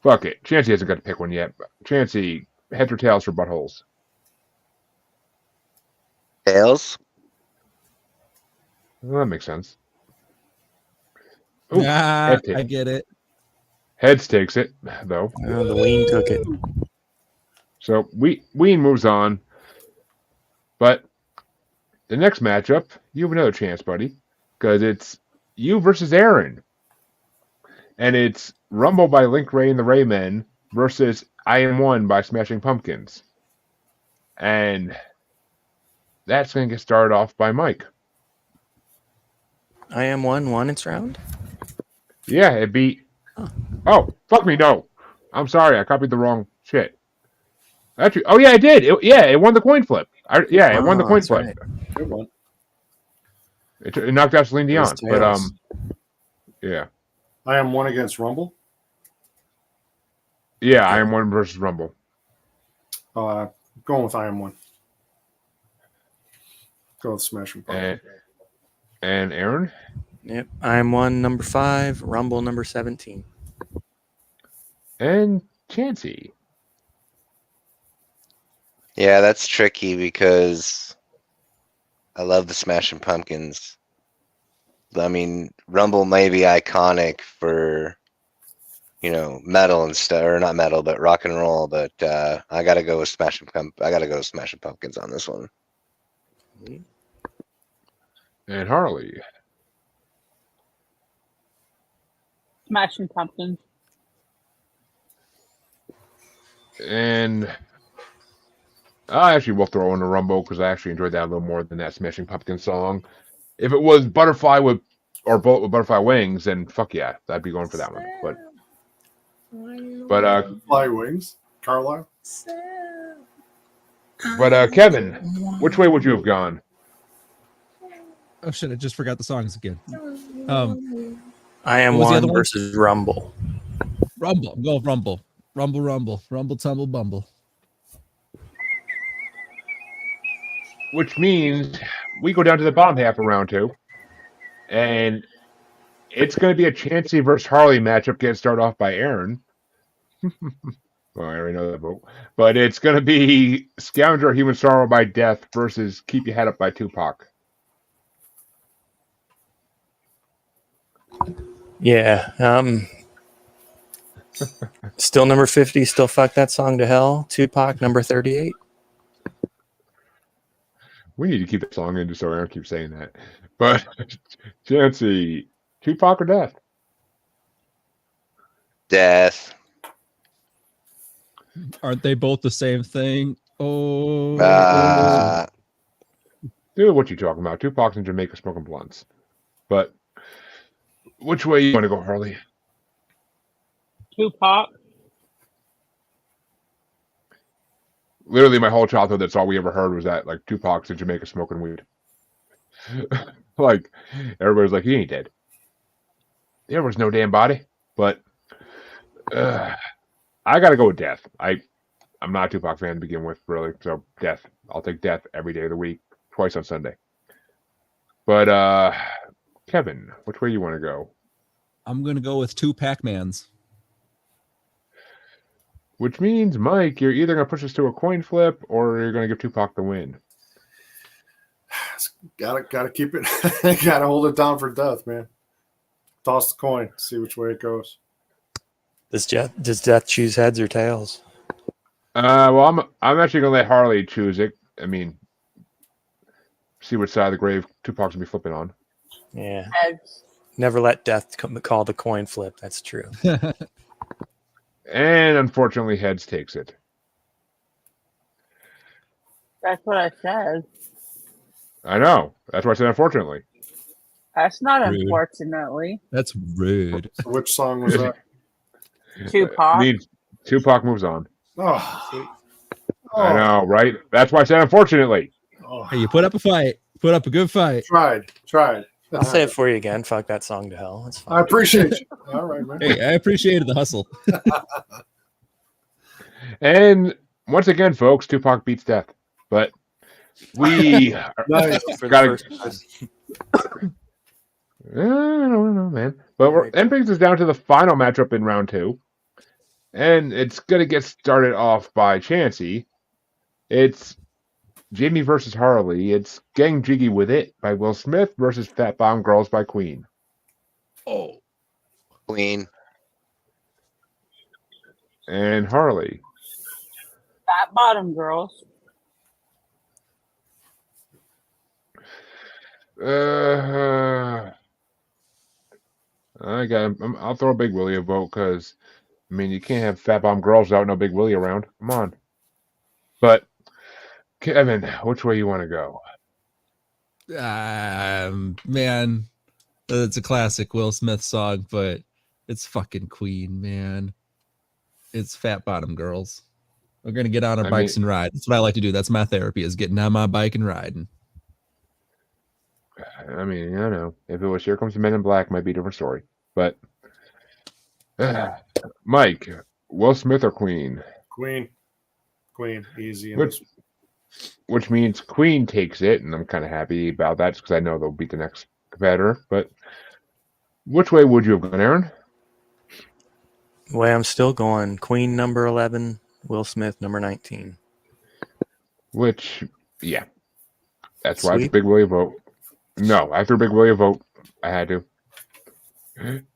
fuck it. Chancey hasn't got to pick one yet. Chancey, heads or tails for buttholes? Tails? Well, that makes sense. Ooh, Ah, head I get it. Heads takes it though. The Ween took it. So Ween moves on. But the next matchup, you have another chance, buddy, because it's you versus Aaron. And it's Rumble by Link Ray and the Raymen versus I Am One by Smashing Pumpkins. And that's going to get started off by Mike. I Am One won its round. Yeah, it beat. Oh, fuck me, no. I'm sorry, I copied the wrong shit. Actually, oh yeah, I did. It won the coin flip. It won the coin that's flip. right. Good one. It knocked out Celine Dion. was But tails. yeah. I am one against Rumble. Yeah, I Am One versus Rumble. Going with I am one. Go with Smashing Pumpkins. And Aaron? Yep. I Am One number 5. Rumble number 17. And Chancey. Yeah, that's tricky because I love the Smashing Pumpkins. I mean, Rumble may be iconic for, metal and stuff, or not metal, but rock and roll. But I gotta go with Smashing Pumpkins on this one. And Harley. Smashing Pumpkins. And I actually will throw in a Rumble because I actually enjoyed that a little more than that Smashing Pumpkin song. If it was Butterfly Bullet with Butterfly Wings, then fuck yeah, I'd be going for that one. But Fly Wings, Carlisle. Kevin, which way would you have gone? Oh shit! I just forgot the songs again. I Am What was the One other one? versus Rumble. Rumble. Go Rumble. Rumble, tumble, bumble. Which means we go down to the bottom half of round 2. And it's going to be a Chancey versus Harley matchup getting started off by Aaron. Well, I already know that vote. But it's going to be Scoundrel Human Sorrow by Death versus Keep Your Head Up by Tupac. Yeah. Still number 50. Still fuck that song to hell. Tupac number 38. We need to keep that song in just so Aaron keeps saying that. But Chancey, Tupac or Death? Death. Aren't they both the same thing? Oh, Dude, what you talking about? Tupac's in Jamaica smoking blunts. But which way you want to go, Harley? Tupac. Literally, my whole childhood, that's all we ever heard was that, like, Tupac's in Jamaica smoking weed. Like, everybody's like, he ain't dead. There was no damn body. But I got to go with Death. I'm not a Tupac fan to begin with, really. So, Death. I'll take Death every day of the week, twice on Sunday. But, Kevin, which way you want to go? I'm gonna go with 2 Pac-Mans. Which means, Mike, you're either going to push us to a coin flip or you're going to give Tupac the win. Gotta keep it. Gotta hold it down for Death, man. Toss the coin. See which way it goes. Does Death choose heads or tails? Well, I'm actually going to let Harley choose it. I mean, see which side of the grave Tupac's gonna be flipping on. Yeah. Heads. Never let death call the coin flip. That's true. And unfortunately, heads takes it. That's what I said. I know. That's why I said unfortunately. That's not Rude. unfortunately. That's rude. So which song was that? Tupac. Tupac moves on. Oh, I know, right? That's why I said unfortunately. Oh, Hey, you put up a fight. Put up a good fight. tried. I'll say it for you again. Fuck that song to hell. That's I fine. appreciate you. All right, man. Hey, I appreciated the hustle. And once again, folks, Tupac beats death. But we Nice. For the Gotta- first time. I don't know, man. But that brings us down to the final matchup in round 2. And it's going to get started off by Chansey. It's Jamie versus Harley. It's Gang Jiggy with It by Will Smith versus Fat Bomb Girls by Queen. Oh. Queen. And Harley. Fat bottom girls. I'll throw Big Willie a vote because, I mean, you can't have Fat Bomb Girls without no Big Willie around. Come on. But, Kevin, which way you want to go? Man, it's a classic Will Smith song, but it's fucking Queen, man. It's Fat Bottom Girls. We're gonna get on our bikes and ride. That's what I like to do. That's my therapy, is getting on my bike and riding. I mean, I don't know. If it was Here Comes the Men in Black, might be a different story. But, Mike, Will Smith or Queen? Queen, easy. in Which- this- Which means Queen takes it, and I'm kind of happy about that just because I know they'll beat the next competitor. But which way would you have gone, Aaron? Way I'm still going. Queen number 11, Will Smith number 19. Which, yeah. That's why I threw Sweet. Big Willie a vote. No, I threw Big Willie a vote. I had to.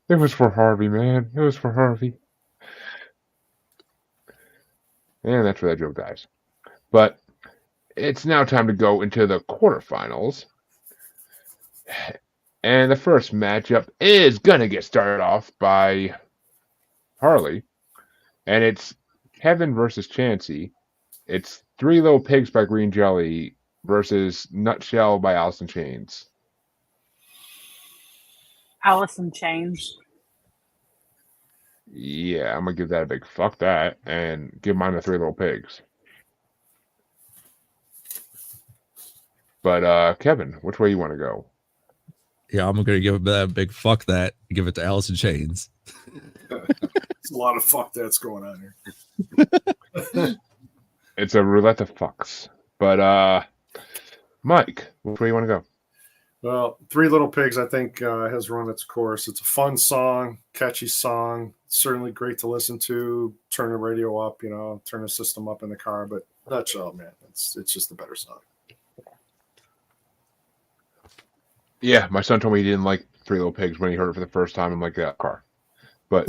It was for Harvey, man. It was for Harvey. And that's where that joke dies. But it's now time to go into the quarterfinals. And the first matchup is going to get started off by Harley. And it's Kevin versus Chansey. It's Three Little Pigs by Green Jelly versus Nutshell by Alice in Chains. Alice in Chains. Yeah, I'm going to give that a big fuck that and give mine the Three Little Pigs. But, Kevin, which way you want to go? Yeah, I'm gonna give it that big fuck that. Give it to Alice in Chains. It's a lot of fuck that's going on here. It's a roulette of fucks. But, Mike, which way you want to go? Well, Three Little Pigs, I think, has run its course. It's a fun song, catchy song. Certainly great to listen to. Turn the radio up, turn the system up in the car. But Nutshell, man, it's just a better song. Yeah, my son told me he didn't like Three Little Pigs when he heard it for the first time in like that car. But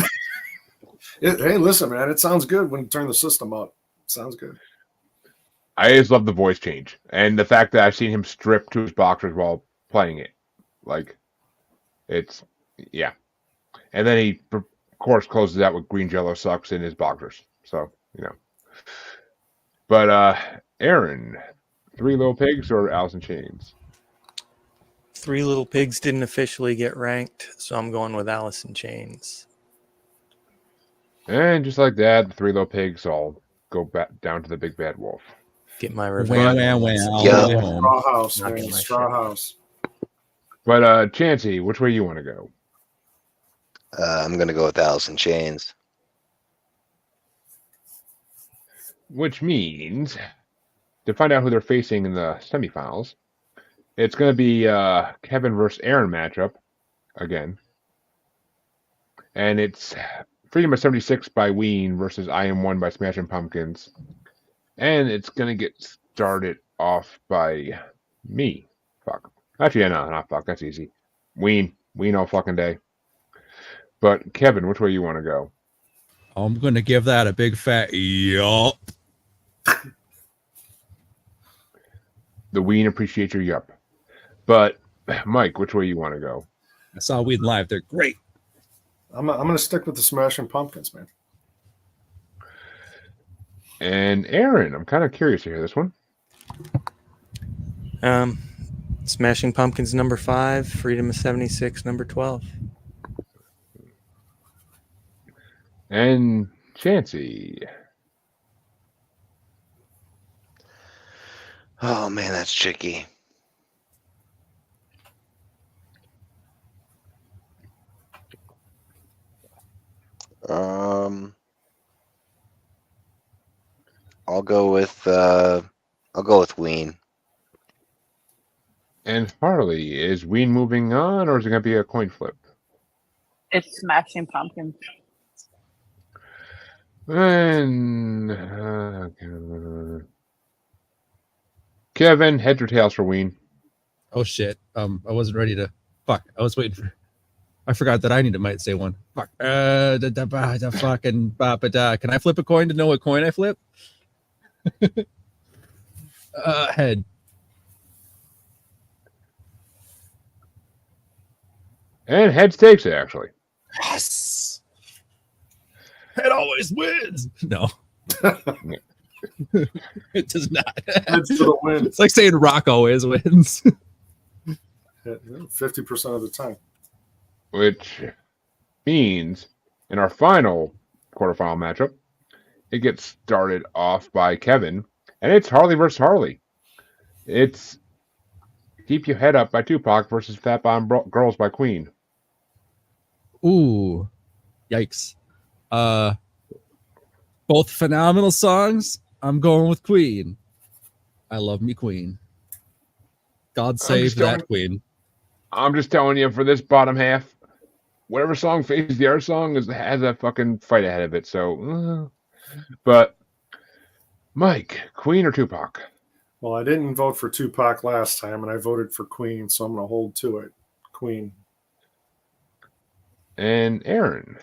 Hey, listen, man, it sounds good when you turn the system up. It sounds good. I just love the voice change and the fact that I've seen him strip to his boxers while playing it. Like, it's, yeah. And then he, of course, closes out with Green Jello Sucks in his boxers. So, But, Aaron, Three Little Pigs or Alice in Chains? Three Little Pigs didn't officially get ranked, so I'm going with Alice in Chains. And just like that, the Three Little Pigs all go back down to the Big Bad Wolf. Get my Wah, revenge. wah, wah, all Yeah. the way home. Straw House, Not man. getting my Straw shit. House. But, Chansey, which way you want to go? I'm gonna go with Alice in Chains. Which means, to find out who they're facing in the semifinals, it's going to be Kevin versus Aaron matchup again. And it's Freedom of 76 by Ween versus I Am One by Smashing Pumpkins. And it's going to get started off by me. Fuck. Actually, no, not fuck. That's easy. Ween all fucking day. But Kevin, which way you want to go? I'm gonna give that a big fat yup. The Ween appreciate your yup. But Mike, which way you want to go? I saw Weed live. They're great. I'm gonna stick with the Smashing Pumpkins, man. And Aaron, I'm kind of curious to hear this one. Smashing Pumpkins number 5, Freedom of 76 number 12. And Chansey. Oh man, that's tricky. I'll go with Ween. And Harley, is Ween moving on, or is it going to be a coin flip? It's Smashing Pumpkins. And Kevin, heads or tails for Ween? Oh shit. I wasn't ready to. Fuck. I was waiting for. I forgot that I might say one. Fuck. The fucking ba-ba-da. Can I flip a coin to know what coin I flip? Head. And heads takes it, actually. Yes. Head always wins. No. It does not. Heads to the win. It's like saying Rock always wins. 50% of the time. Which means in our final quarterfinal matchup, it gets started off by Kevin, and it's Harley versus Harley. It's Keep Your Head Up by Tupac versus Fat Bottom Girls by Queen. Ooh. Yikes. Both phenomenal songs. I'm going with Queen. I love me Queen. God save that Queen. I'm just telling you, for this bottom half, whatever song faces the other song has a fucking fight ahead of it. So, but Mike, Queen or Tupac? Well, I didn't vote for Tupac last time, and I voted for Queen, so I'm going to hold to it. Queen. And Aaron?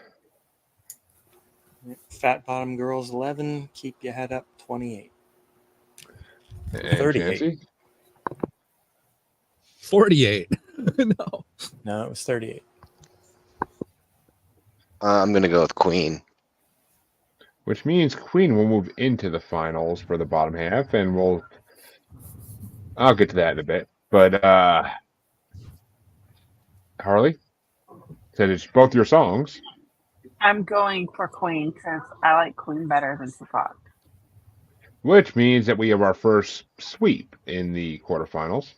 Fat Bottom Girls 11, Keep Your Head Up 28. And 38. Chansey? 48. No. No, it was 38. I'm gonna go with Queen. Which means Queen will move into the finals for the bottom half, and I'll get to that in a bit. But Harley said it's both your songs. I'm going for Queen because I like Queen better than Tupac. Which means that we have our first sweep in the quarterfinals.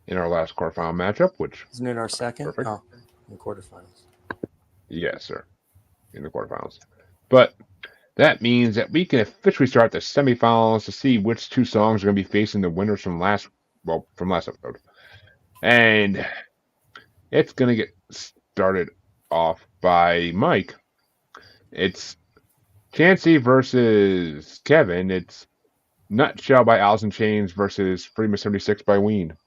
In our last quarterfinal matchup, which Isn't it our second? Perfect. Oh, in the quarterfinals. yes, sir, in the quarterfinals. But that means that we can officially start the semifinals to see which two songs are going to be facing the winners from last episode. And it's going to get started off by Mike. It's Chansey versus Kevin. It's Nutshell by Alice in Chains versus Freedom of 76 by Ween.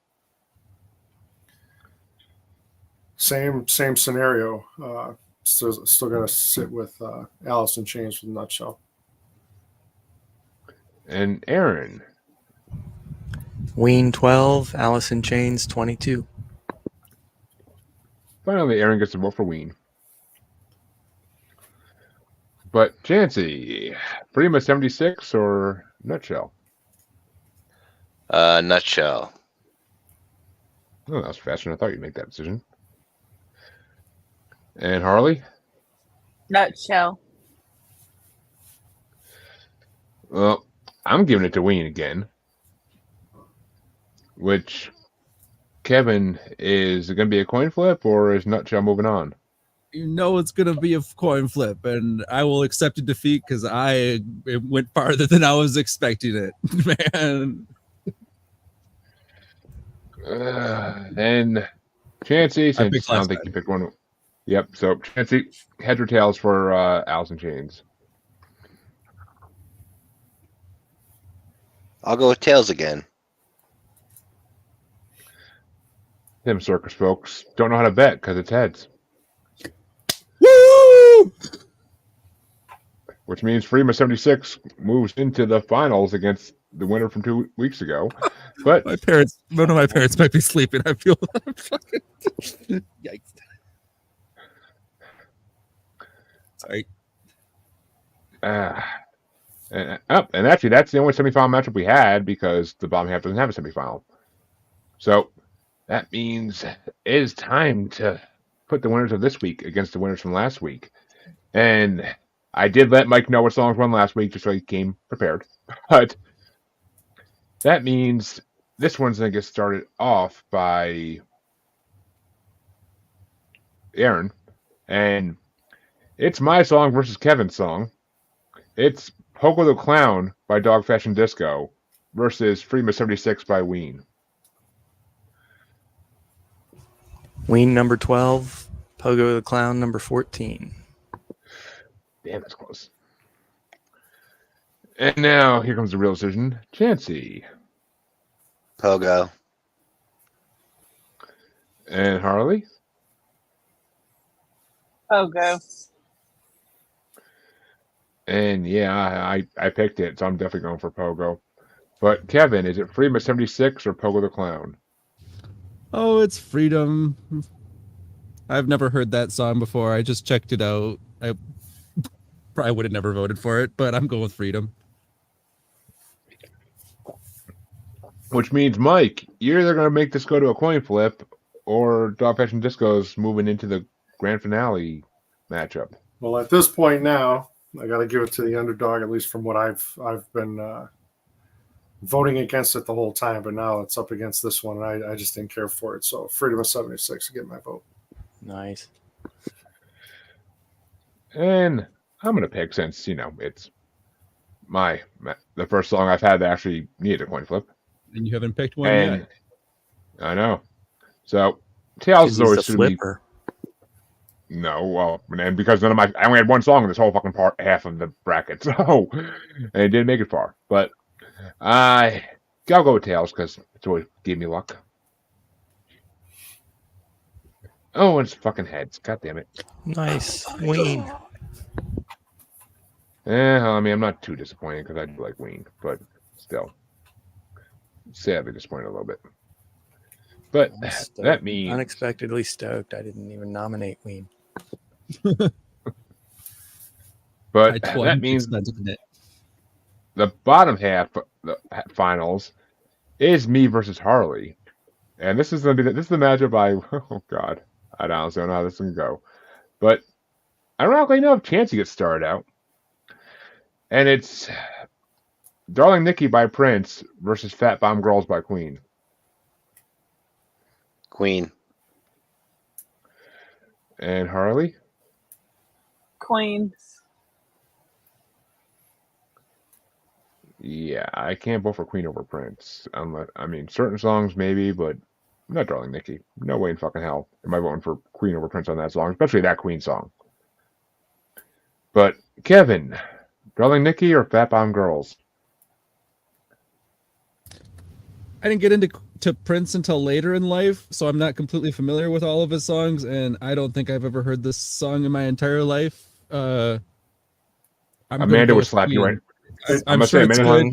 Same scenario. Still going to sit with Alice in Chains for the Nutshell. And Aaron. Ween 12, Alice in Chains 22. Finally, Aaron gets to vote for Ween. But Chansey, Freedom of 76 or Nutshell? Nutshell. Oh, that was faster than I thought you'd make that decision. And Harley? Nutshell. Well, I'm giving it to Ween again. Which, Kevin, is it going to be a coin flip or is Nutshell moving on? You know it's gonna be a coin flip, and I will accept a defeat because it went farther than I was expecting it, man. And Chansey, since picked I don't last think time. you picked one. Yep, so Chansey, heads or tails for Alice in Chains? I'll go with Tails again. Them circus folks don't know how to bet because it's heads. Woo! Which means Freedom of 76 moves into the finals against the winner from 2 weeks ago. But One of my parents might be sleeping. I feel yikes. Sorry. And actually, that's the only semifinal matchup we had because the bottom half doesn't have a semifinal. So that means it is time to put the winners of this week against the winners from last week. And I did let Mike know what songs won last week just so he came prepared. But that means this one's going to get started off by Aaron. And it's my song versus Kevin's song. It's Pogo the Clown by Dog Fashion Disco versus Freema 76 by Ween. Ween number 12, Pogo the Clown number 14. Damn, that's close. And now here comes the real decision. Chansey. Pogo. And Harley. Pogo. And yeah, I picked it, so I'm definitely going for Pogo. But Kevin, is it Freema 76 or Pogo the Clown? Oh, it's Freedom. I've never heard that song before. I just checked it out. I probably would have never voted for it, but I'm going with Freedom. Which means, Mike, you're either going to make this go to a coin flip or Dog Fashion Disco's moving into the grand finale matchup. Well, at this point now, I got to give it to the underdog, at least from what I've been voting against it the whole time. But now it's up against this one, and I just didn't care for it. So Freedom of 76 to get my vote. Nice. And I'm going to pick, since, it's the first song I've had that actually needed a coin flip. And you haven't picked one And yet. I know. So, Tails is He's always the should be. flipper. No, well, and because I only had one song in this whole fucking half of the bracket, so and it didn't make it far. But I'll go with Tails because it's always gave me luck. Oh, and it's fucking heads. God damn it. Nice. Ween. I mean, I'm not too disappointed because I do like Ween, but still, sadly disappointed a little bit. But that means Unexpectedly stoked. I didn't even nominate Ween. But I that means expected it. the bottom half, the finals, is me versus Harley, and this is the matchup. Oh god, I honestly don't know how this can go, but I don't really know if Chansey gets started out, and it's Darling Nikki by Prince versus Fat Bomb Girls by Queen. Queen. And Harley. Queen. Yeah, I can't vote for Queen over Prince. Certain songs maybe, but not Darling Nikki. No way in fucking hell am I voting for Queen over Prince on that song, especially that Queen song. But Kevin, Darling Nikki or Fat Bomb Girls? I didn't get into Prince until later in life, so I'm not completely familiar with all of his songs, and I don't think I've ever heard this song in my entire life. Amanda would slap you right. I'm sure it's good.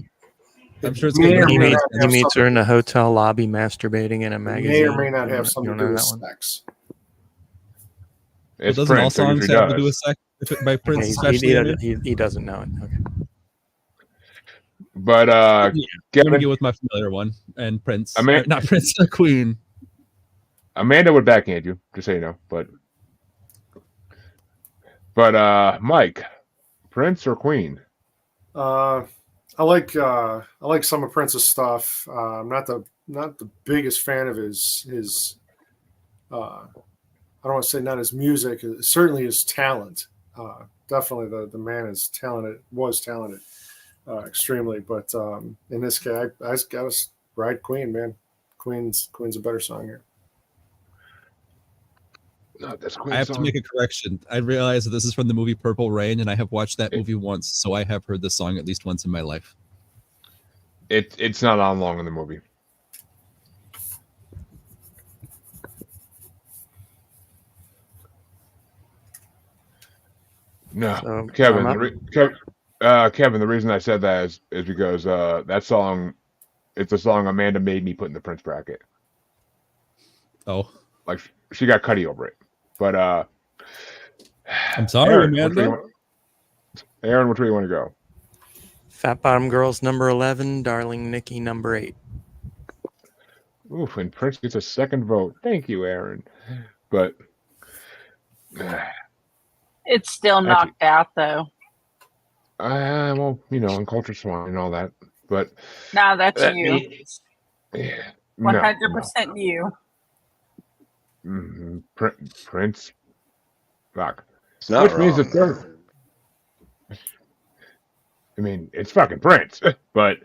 I'm sure it's good. He meets her in a hotel lobby masturbating in a magazine. May or may not have You something don't to do know with that one? sex. It's doesn't all Prince, so it songs usually have to do does. with sex by Prince, Okay, especially? he doesn't know it. Okay. But I'm gonna Kevin, go with my familiar one and Prince. Amanda- Not Prince, Queen. Amanda would backhand you, just so you know. But Mike, Prince or Queen? I like some of Prince's stuff. I'm not the biggest fan of his. I don't want to say not his music, certainly his talent. Definitely the man is talented. Was talented. Extremely, but in this case, I just got to ride Queen, man. Queen's a better song here. No, that's Queen. I have to make a correction. I realize that this is from the movie Purple Rain, and I have watched that movie once, so I have heard this song at least once in my life. It's not on long in the movie. No, So, Kevin, I'm up. Kevin, Kevin, the reason I said that is because that song, it's a song Amanda made me put in the Prince bracket. Oh, Like she got Cuddy over it. But I'm sorry, Aaron, Amanda. which way you want to go? Fat Bottom Girls number 11, Darling Nikki number 8. Oof, and Prince gets a second vote. Thank you, Aaron. But It's still knocked out though. well, in Culture Swine and all that. But Now that's that you. means- yeah, no, 100% you. Prince. Fuck. It's not Which wrong. means the third. I mean, it's fucking Prince. But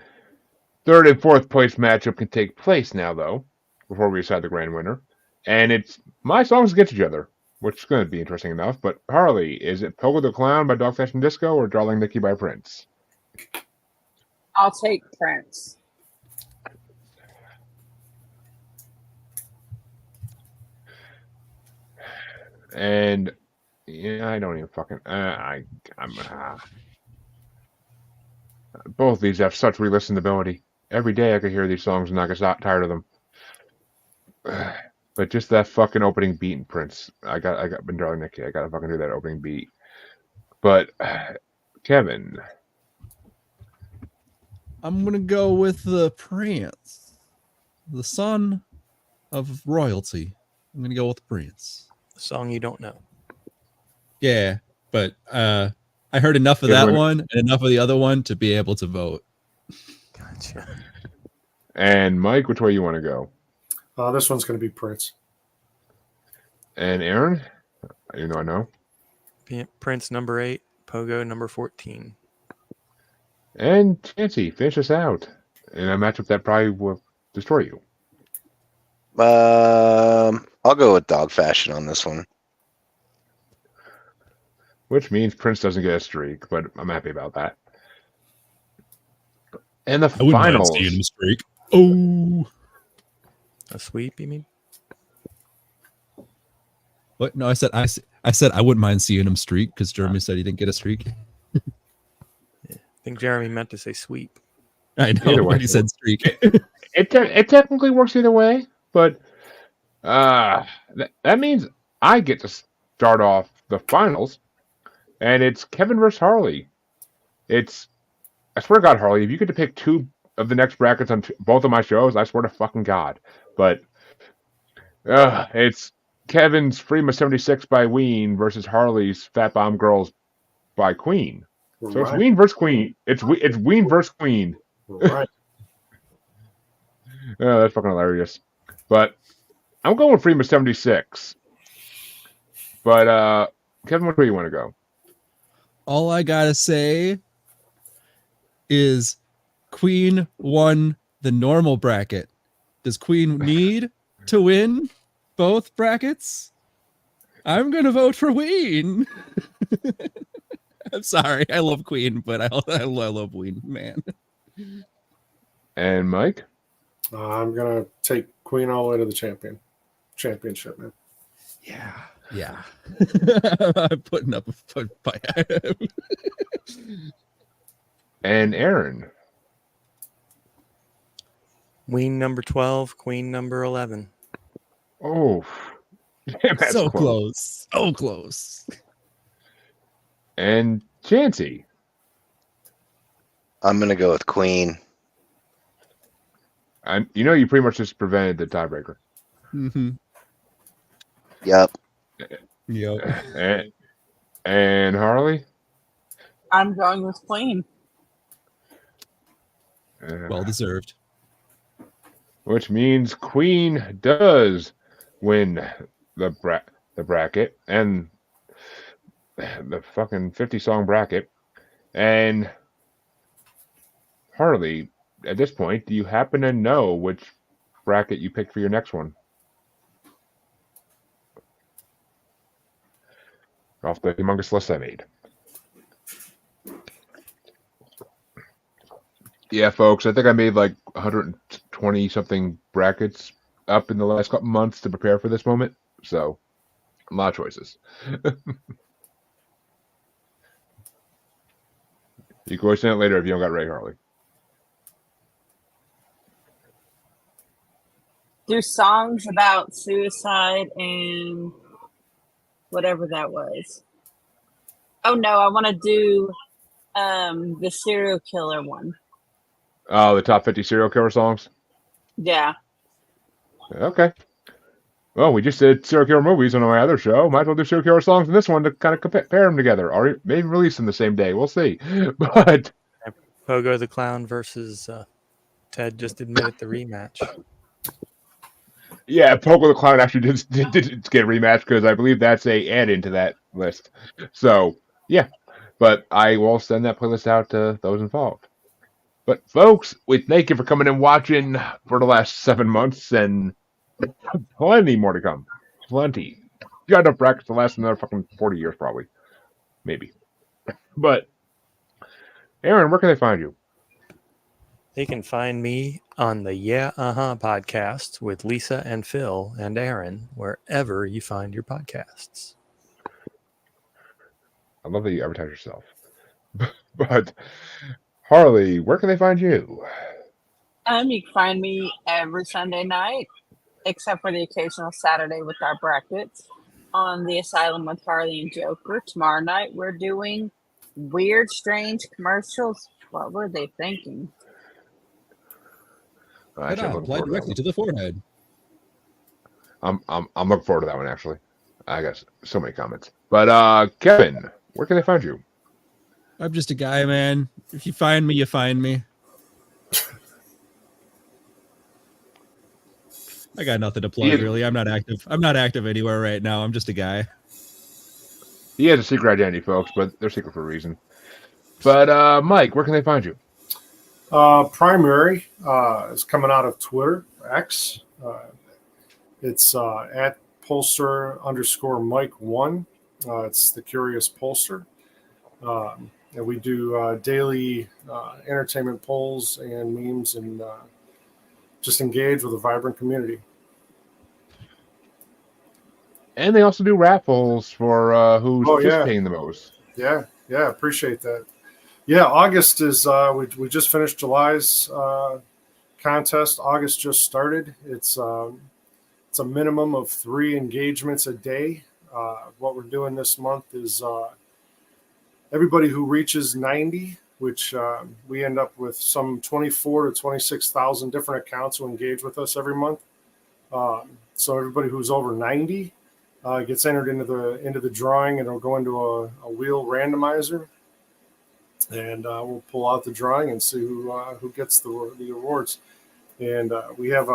third and fourth place matchup can take place now, though, before we decide the grand winner. And it's my songs against each other, which is going to be interesting enough. But Harley, is it Pogo the Clown by Dog Fashion Disco or Darling Nikki by Prince? I'll take Prince. And yeah, I don't even fucking. Both these have such re-listenability. Every day I could hear these songs and not get tired of them. But just that fucking opening beat in Prince. I got been Darling Nikki. I gotta fucking do that opening beat. But Kevin, I'm gonna go with the Prince, the son of royalty. I'm gonna go with Prince. A song you don't know. Yeah, but I heard enough of Good that one. one and enough of the other one to be able to vote. Gotcha. and Mike, which way you want to go? This one's going to be Prince. And Aaron, I know. Prince number 8, Pogo number 14. And Chancey, finish us out in a matchup that probably will destroy you. I'll go with Dog Fashion on this one. Which means Prince doesn't get a streak, but I'm happy about that. And the I wouldn't mind finals. seeing him streak. Oh, A sweep, you mean? what? No, I said I wouldn't mind seeing him streak because Jeremy said he didn't get a streak. I think Jeremy meant to say sweep. I know, Either way. but he said streak. It technically works either way, but that means I get to start off the finals, and it's Kevin versus Harley. I swear to God, Harley, if you get to pick two of the next brackets on both of my shows, I swear to fucking God. But it's Kevin's Freema 76 by Ween versus Harley's Fat Bomb Girls by Queen. So it's Right. Ween versus Queen. It's Ween versus Queen. Right. Oh, that's fucking hilarious. But I'm going with Freema 76. But Kevin, which way you want to go? All I gotta say is Queen won the normal bracket. Does Queen need to win both brackets? I'm gonna vote for Queen. I'm sorry, I love Queen, but I love Queen, man. And Mike? I'm going to take Queen all the way to the championship, man. Yeah. I'm putting up a fight. And Aaron? Ween number 12, Queen number 11. Oh, damn, that's So close. So close. And Chancey? I'm gonna go with Queen. And you pretty much just prevented the tiebreaker. Mm-hmm. Yep. Yep. And Harley? I'm going with Queen. Well deserved. Which means Queen does win the bracket and the fucking 50-song bracket. And Harley, at this point, do you happen to know which bracket you picked for your next one? Off the humongous list I made. Yeah, folks, I think I made like 120 something brackets up in the last couple months to prepare for this moment. So, a lot of choices. You can always send it later if you don't got it ready, Harley. Do songs about suicide and whatever that was. Oh no, I want to do the serial killer one. Oh, the top 50 serial killer songs? Yeah. Okay. Well, we just did serial killer movies on my other show. Might as well do serial killer songs in this one to kind of compare them together. Or maybe release them the same day. We'll see. But Pogo the Clown versus Ted just admitted the rematch. yeah, Pogo the Clown actually did get a rematch because I believe that's a add-in to that list. So, yeah. But I will send that playlist out to those involved. But, folks, we thank you for coming and watching for the last 7 months, and plenty more to come. Plenty. You got enough brackets to last another fucking 40 years, probably. Maybe. But, Aaron, where can they find you? They can find me on the Yeah Uh-huh podcast with Lisa and Phil and Aaron, wherever you find your podcasts. I love that you advertise yourself. But, Harley, where can they find you? You can find me every Sunday night, except for the occasional Saturday with our brackets, on the Asylum with Harley and Joker. Tomorrow night we're doing weird, strange commercials. What were they thinking? Head on, apply directly to the forehead. I'm looking forward to that one, actually. I got so many comments. But Kevin, where can they find you? I'm just a guy, man. If you find me, you find me. I got nothing to plug, really. I'm not active anywhere right now. I'm just a guy. He has a secret identity, folks, but they're secret for a reason. But Mike, where can they find you? Primary is coming out of Twitter, X. It's at Pulsar_Mike1. It's the Curious Pulsar. And we do daily entertainment polls and memes and just engage with a vibrant community. And they also do raffles for who's participating the most. Yeah, appreciate that. Yeah, August is, we just finished July's contest. August just started. It's a minimum of 3 engagements a day. What we're doing this month is everybody who reaches 90, which we end up with some 24 to 26,000 different accounts who engage with us every month. So everybody who's over 90 gets entered into the drawing, and it'll go into a wheel randomizer, and we'll pull out the drawing and see who gets the awards. And we have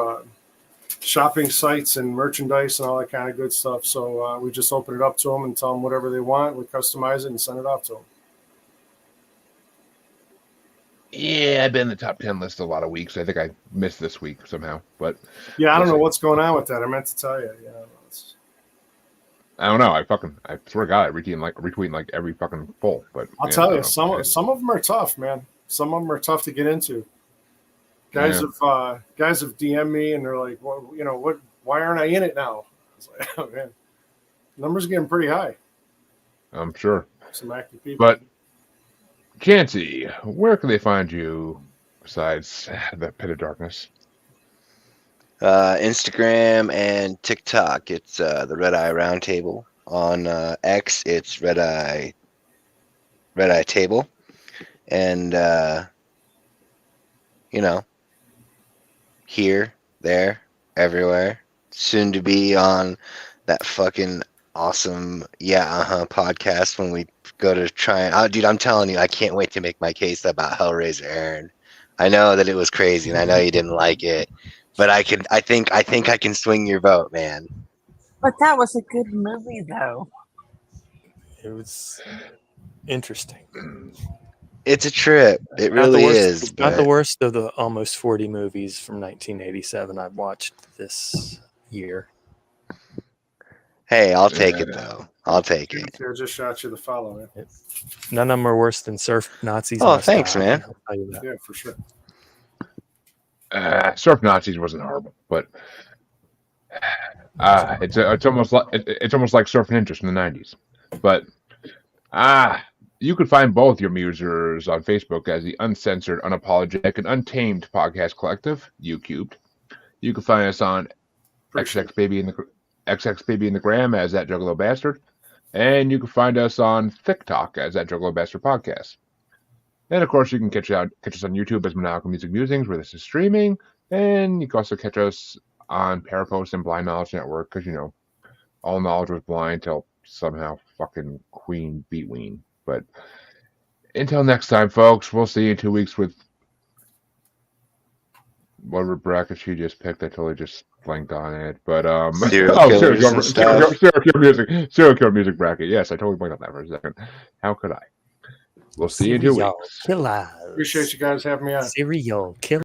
shopping sites and merchandise and all that kind of good stuff. So we just open it up to them and tell them whatever they want. We customize it and send it off to them. Yeah, I've been in the top 10 list a lot of weeks. I think I missed this week somehow, but yeah, I don't know what's going on with that. I meant to tell you. I don't know. I swear to God, I retweeting like every fucking poll. But I'll tell you, some of them are tough, man. Some of them are tough to get into. Guys have DM'd me and they're like, well, what? Why aren't I in it now? I was like, oh man, numbers are getting pretty high. I'm sure. Some active people. But Chancey, where can they find you besides the Pit of Darkness? Instagram and TikTok. It's the Red Eye Roundtable. On X, it's Red Eye Table, and here, there, everywhere. Soon to be on that fucking awesome podcast when we go to try and dude, I'm telling you, I can't wait to make my case about Hellraiser, Aaron. I know that it was crazy and I know you didn't like it, but I think I can swing your vote, man. But that was a good movie though. It was interesting. It's a trip. It really is. Not the worst of the almost 40 movies from 1987 I've watched this year. Hey, I'll take it though. I'll take it. I just shot you the follow, man. None of them are worse than Surf Nazis. Oh, thanks, man. I'll tell you that. Yeah, for sure. Surf Nazis wasn't horrible, but it's almost like Surf Ninjas from the 90s. But You can find both your musers on Facebook as the Uncensored, Unapologetic, and Untamed Podcast Collective, UCubed. You can find us on XX Baby in the Gram as that Juggalo Bastard, and you can find us on TikTok as that Juggalo Bastard Podcast. And of course, you can catch us on YouTube as Maniacal Music Musings, where this is streaming, and you can also catch us on Parapost and Blind Knowledge Network, because all knowledge was blind till somehow fucking Queen beat Ween. But until next time, folks, we'll see you in 2 weeks with whatever bracket she just picked. I totally just blanked on it. But Serial killers and stuff. Serial killer music bracket. Yes, I totally blanked on that for a second. How could I? We'll see you in 2 Serial weeks. killers. Appreciate you guys having me on. Serial killers.